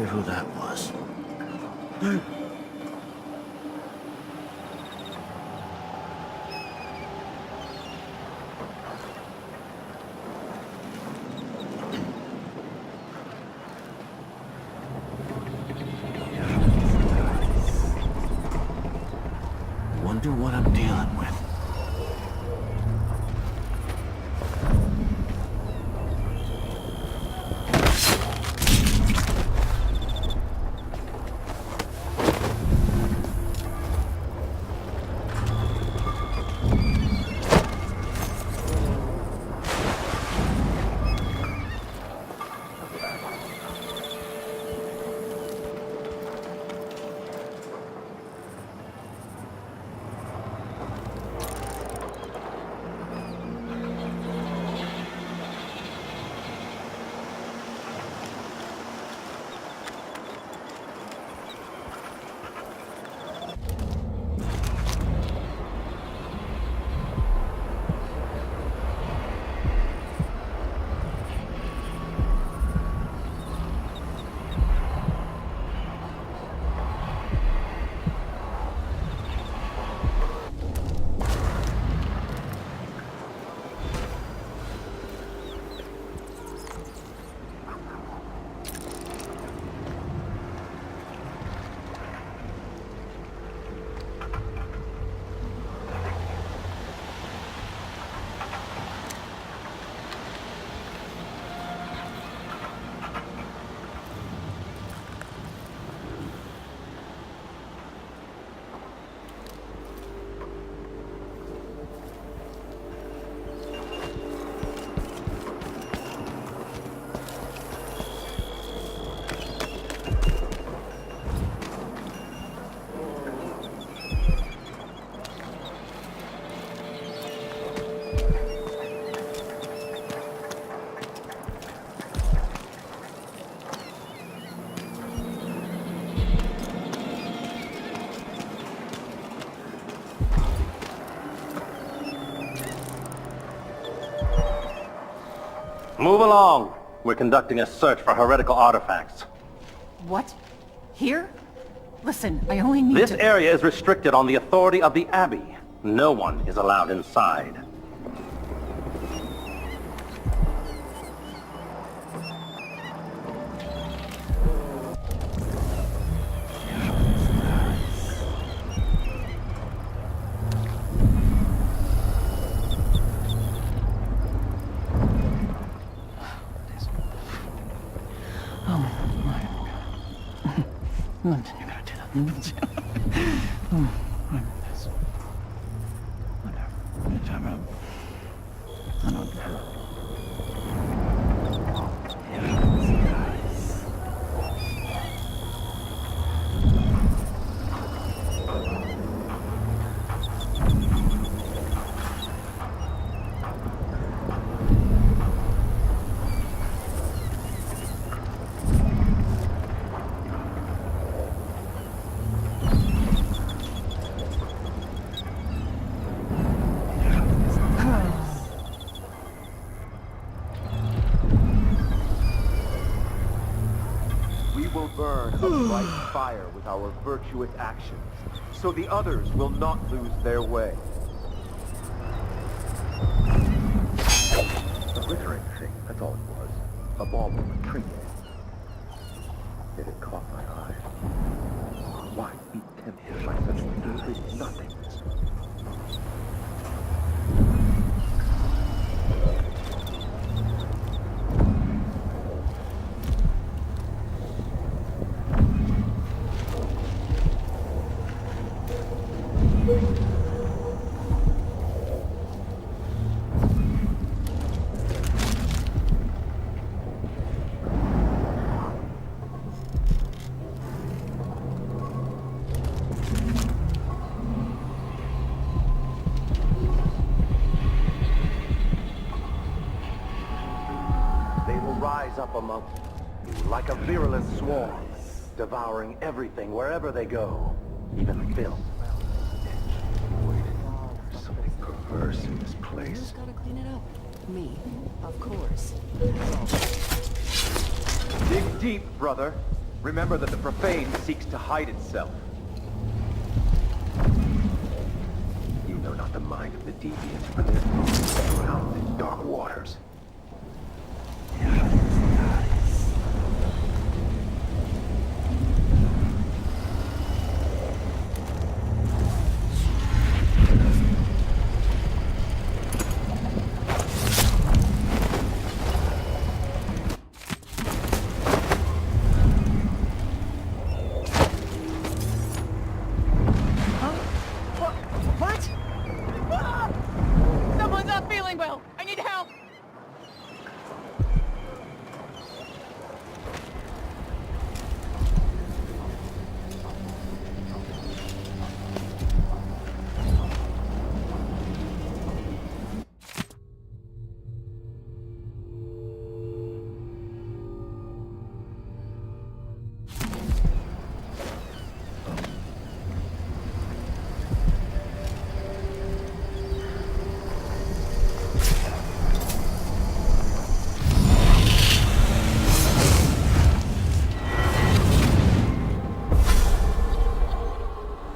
Who that was. Wonder what I'm dealing with. Move along. We're conducting a search for heretical artifacts. What? Here? Listen, I only need This to... area is restricted on the authority of the Abbey. No one is allowed inside. will burn a bright fire with our virtuous actions, so the others will not lose their way. A glittering thing, that's all it was. A ball from a trinket. Yet it caught my eye. Why be tempted by such stupid nothing? Up among you like a virulent swarm, devouring everything wherever they go, even filth. There's something perverse in this place. Who's gotta clean it up? Me, of course. Dig deep, brother. Remember that the profane seeks to hide itself. You know not the mind of the deviant, for they're drowned in dark waters. Someone's not feeling well. I need help.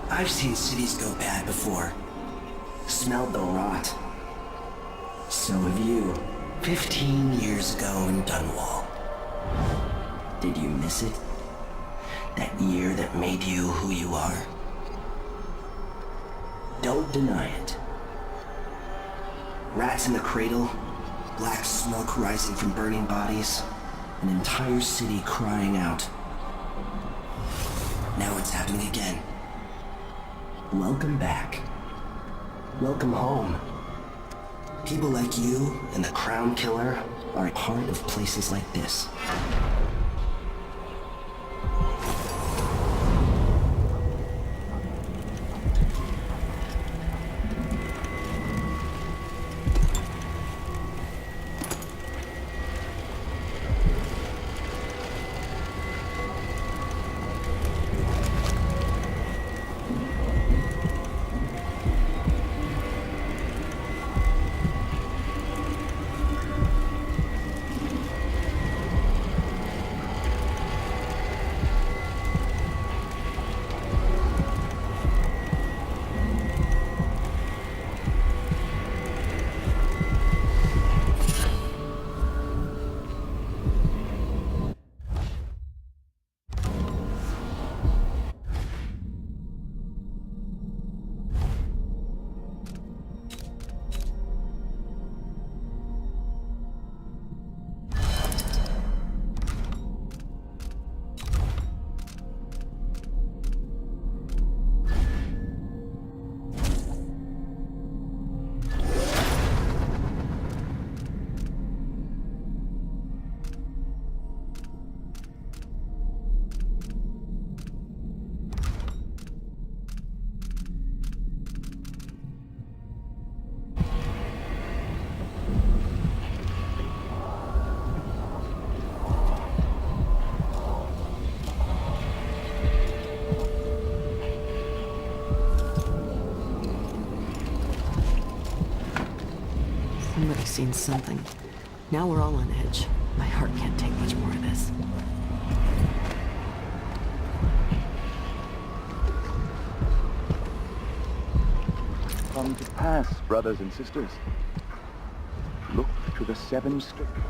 I've seen cities go bad before. Smelled the rot. So have you. 15 years ago in Dunwall. Did you miss it? That year that made you who you are? Don't deny it. Rats in the cradle, black smoke rising from burning bodies, an entire city crying out. Now it's happening again. Welcome back. Welcome home. People like you and the Crown Killer are a part of places like this. Somebody's seen something. Now we're all on edge. My heart can't take much more of this. pass, brothers and sisters. Look to the 7 strictures.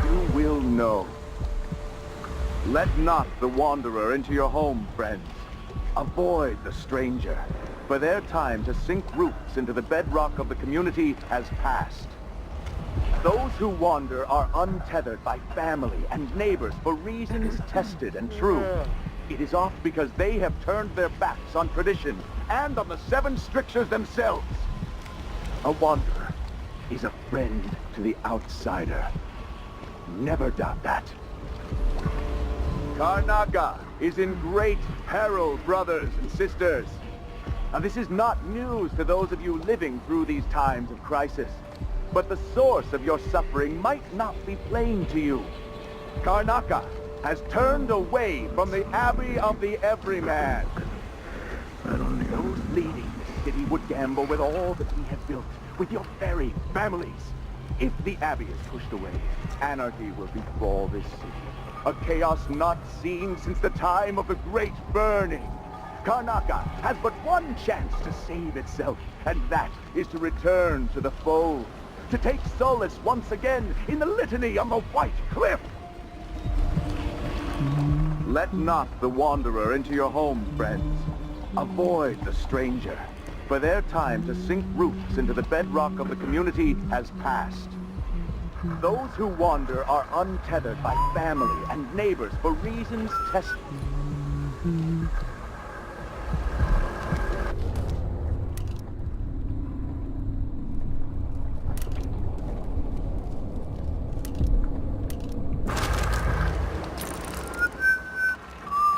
You will know. Let not the wanderer into your home, friends. Avoid the stranger, for their time to sink roots into the bedrock of the community has passed. Those who wander are untethered by family and neighbors for reasons tested and true. It is oft because they have turned their backs on tradition and on the 7 strictures themselves. A wanderer is a friend to the outsider. Never doubt that. Karnaca is in great peril, brothers and sisters. Now, this is not news to those of you living through these times of crisis, but the source of your suffering might not be plain to you. Karnaca has turned away from the Abbey of the Everyman. Those leading the city would gamble with all that we have built, with your very families. If the Abbey is pushed away, anarchy will befall this city. A chaos not seen since the time of the Great Burning. Karnaca has but one chance to save itself, and that is to return to the fold, to take solace once again in the litany on the White Cliff. Let not the wanderer into your home, friends. Avoid the stranger, for their time to sink roots into the bedrock of the community has passed. Those who wander are untethered by family and neighbors for reasons tested.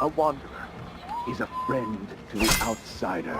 A wanderer is a friend to the outsider.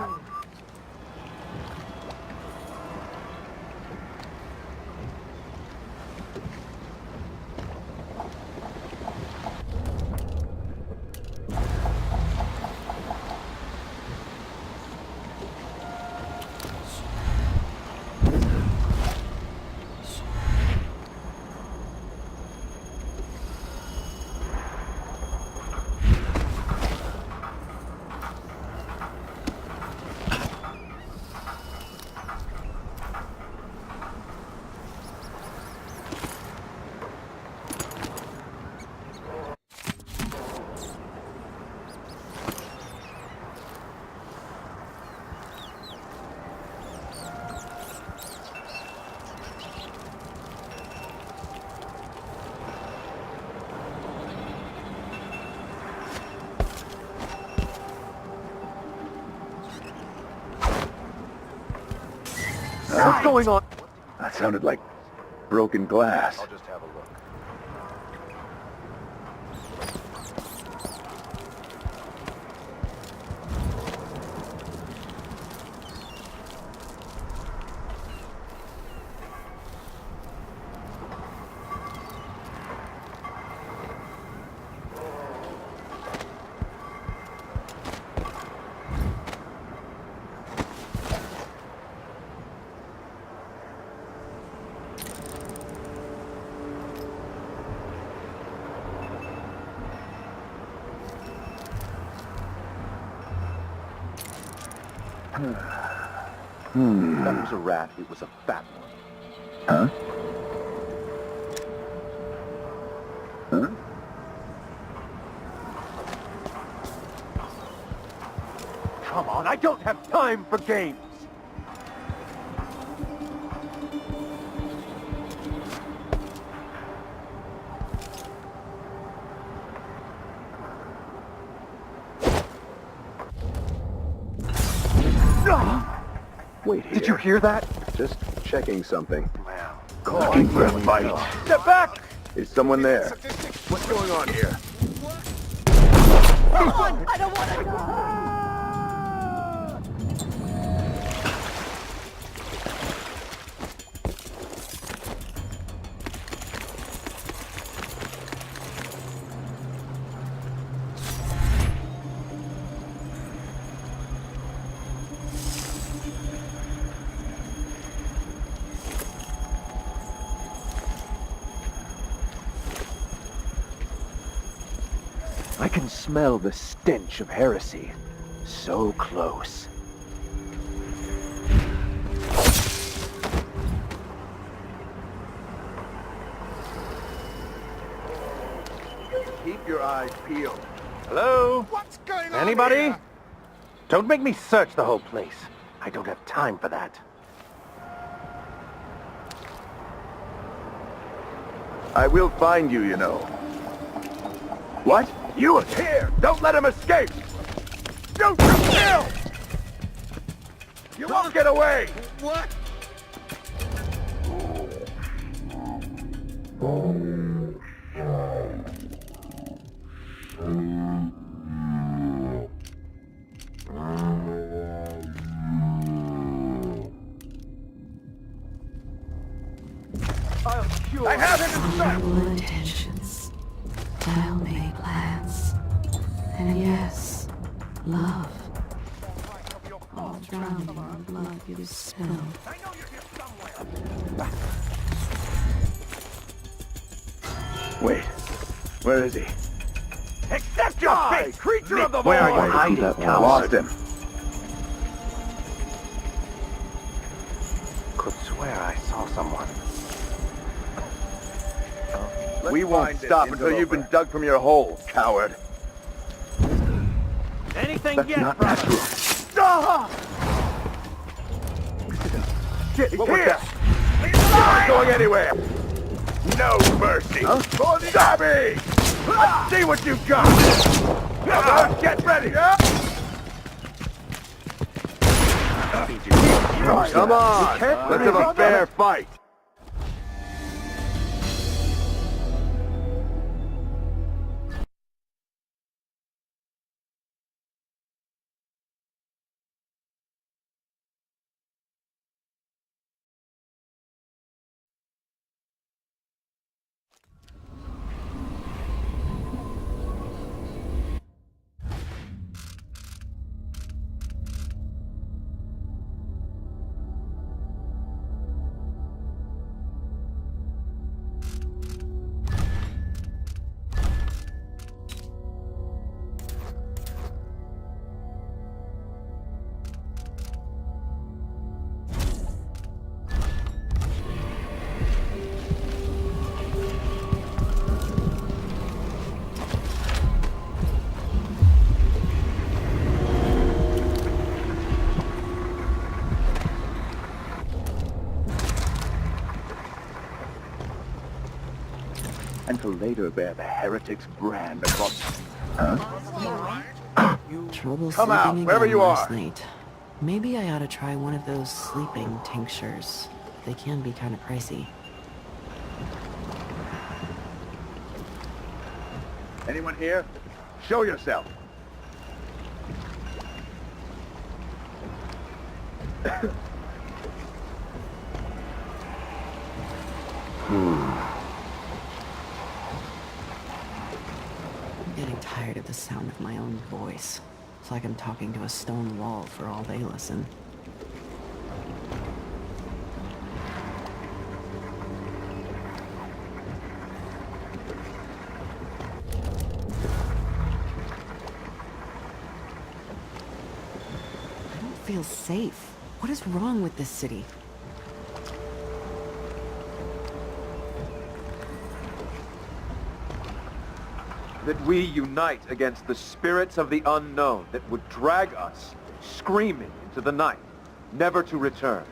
What's going on? That sounded like broken glass. I'll just have a look. That was a rat. It was a fat one. Huh? Huh? Come on, I don't have time for games! Wait here. Did you hear that? Just checking something. Wow. Calling for a fight. Step back! Is someone there? What's going on here? Come on! I don't want to die! I can smell the stench of heresy. So close. Keep your eyes peeled. Hello? What's going on Anybody? here? Don't make me search the whole place. I don't have time for that. I will find you, you know. What? You are here! Don't let him escape! Shoot to kill! You won't get away! What? I have him in sight! Noble intentions, well-made plans, and yes, love. All drowning in the blood you spill. Wait, where is he? Accept your fate, creature of the void! Where are you hiding, coward? Lost him. Could swear I saw someone. We won't stop until you've been dug from your hole, coward. Anything That's yet, not brother? natural. Shit, he's here! He's not going anywhere! No mercy! For the army! Let's see what you've got! Get ready! Come on! Let's have a fair fight! And to later bear the heretic's brand across... Trouble Come out, sleeping wherever again you last are. night. Maybe I ought to try one of those sleeping tinctures. They can be kind of pricey. Anyone here? Show yourself. I'm getting tired of the sound of my own voice. It's like I'm talking to a stone wall for all they listen. I don't feel safe. What is wrong with this city? That we unite against the spirits of the unknown that would drag us, screaming, into the night, never to return.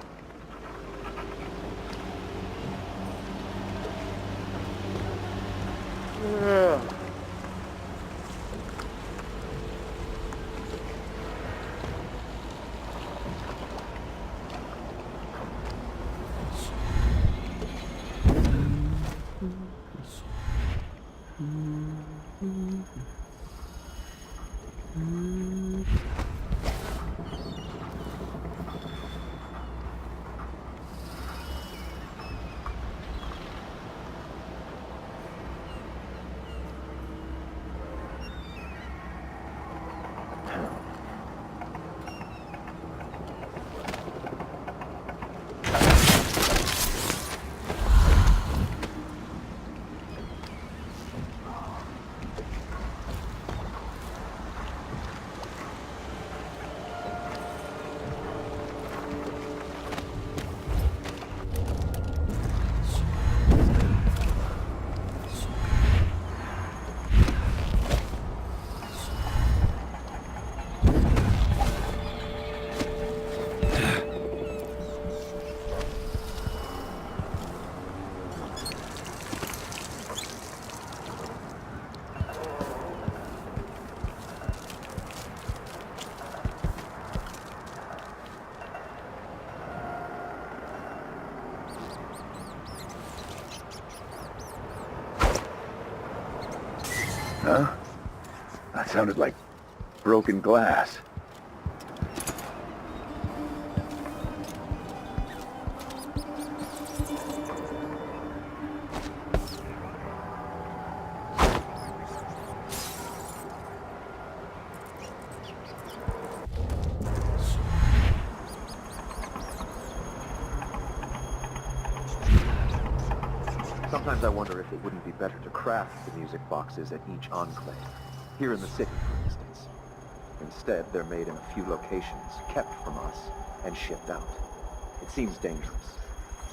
Huh? That sounded like broken glass. Sometimes I wonder if it wouldn't be better to craft the music boxes at each enclave. Here in the city, for instance. Instead, they're made in a few locations, kept from us, and shipped out. It seems dangerous.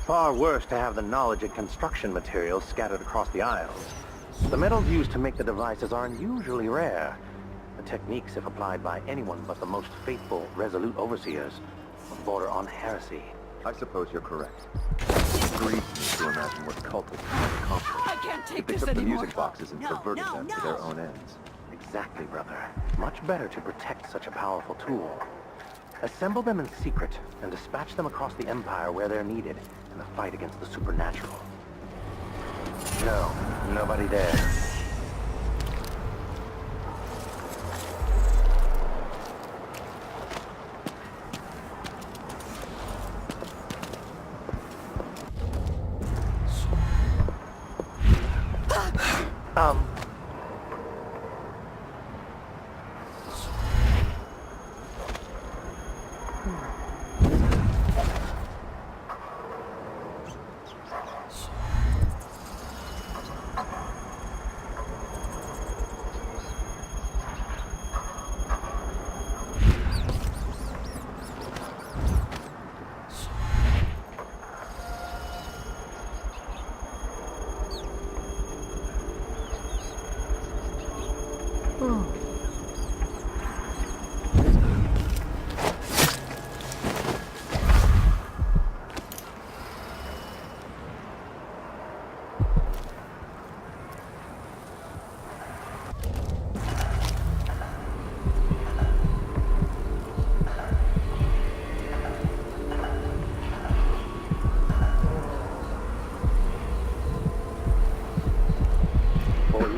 Far worse to have the knowledge and construction materials scattered across the Isles. The metals used to make the devices are unusually rare. The techniques, if applied by anyone but the most faithful, resolute overseers, would border on heresy. I suppose you're correct. It grieves me to imagine what cultists might accomplish. I can't take if they this took the anymore. music boxes and perverted them to their own ends. Exactly, brother. Much better to protect such a powerful tool. Assemble them in secret and dispatch them across the Empire where they're needed in the fight against the supernatural. No, nobody there.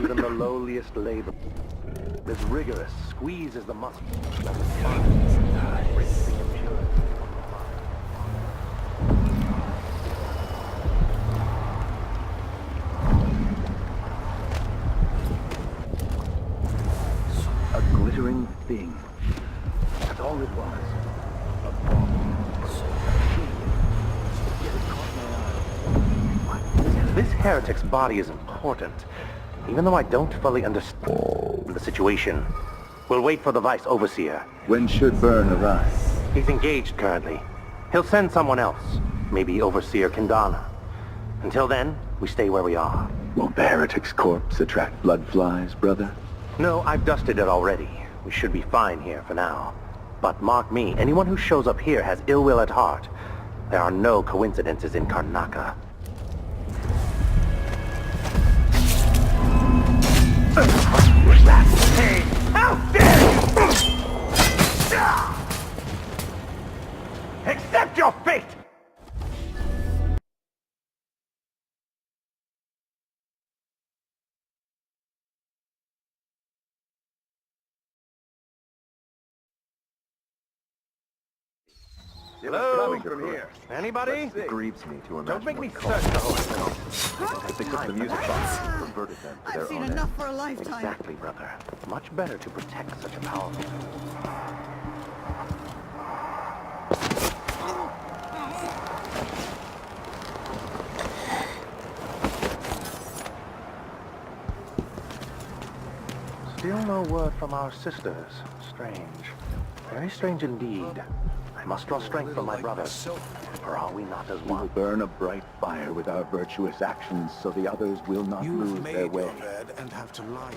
Even the lowliest labor is rigorous, squeezes the muscle. A glittering thing. That's all it was. A bomb. This heretic's body is important. Even though I don't fully understand the situation, we'll wait for the Vice Overseer. When should Byrne arrive? He's engaged currently. He'll send someone else, maybe Overseer Kendana. Until then, we stay where we are. Won't the heretic's corpse attract blood flies, brother? No, I've dusted it already. We should be fine here for now. But mark me, anyone who shows up here has ill will at heart. There are no coincidences in Karnaca. Hey, how dare you! Accept your fate! Hello? Coming from here. Anybody? It grieves me to imagine. Don't make me what search the whole cultists they took the music boxes and perverted them to their I've seen own enough ends. for a lifetime. Exactly, brother. Much better to protect such a powerful tool. Still no word from our sisters. Strange. Very strange indeed. I must draw strength from my brothers. For are we not as We will one? burn a bright fire with our virtuous actions so the others will not lose their way. and have to lie.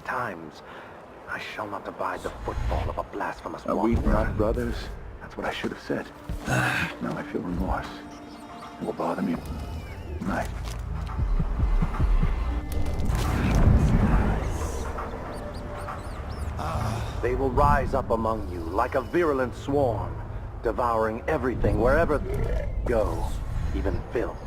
times, I shall not abide the footfall of a blasphemous Are we wanderer. not brothers? That's what I should have said. Now I feel remorse. It will bother me. Right. They will rise up among you like a virulent swarm, devouring everything wherever they go, even filth.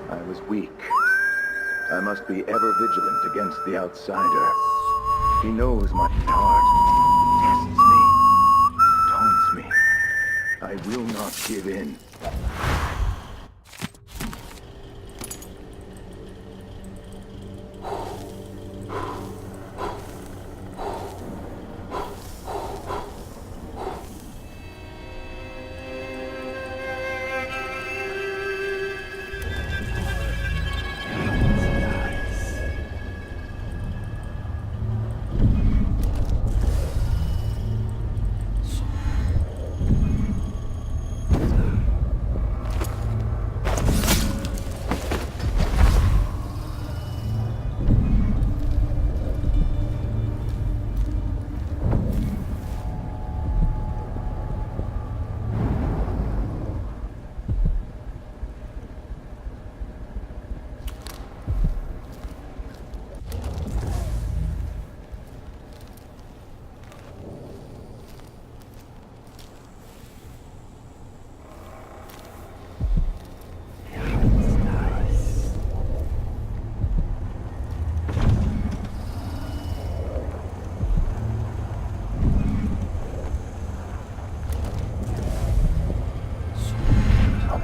I was weak. I must be ever vigilant against the outsider. He knows my heart, tests me, taunts me. I will not give in.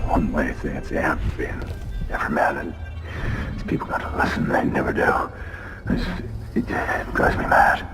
One way things have been. Every man and these people got to listen, they never do. It drives me mad.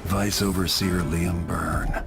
Vice Overseer Liam Byrne.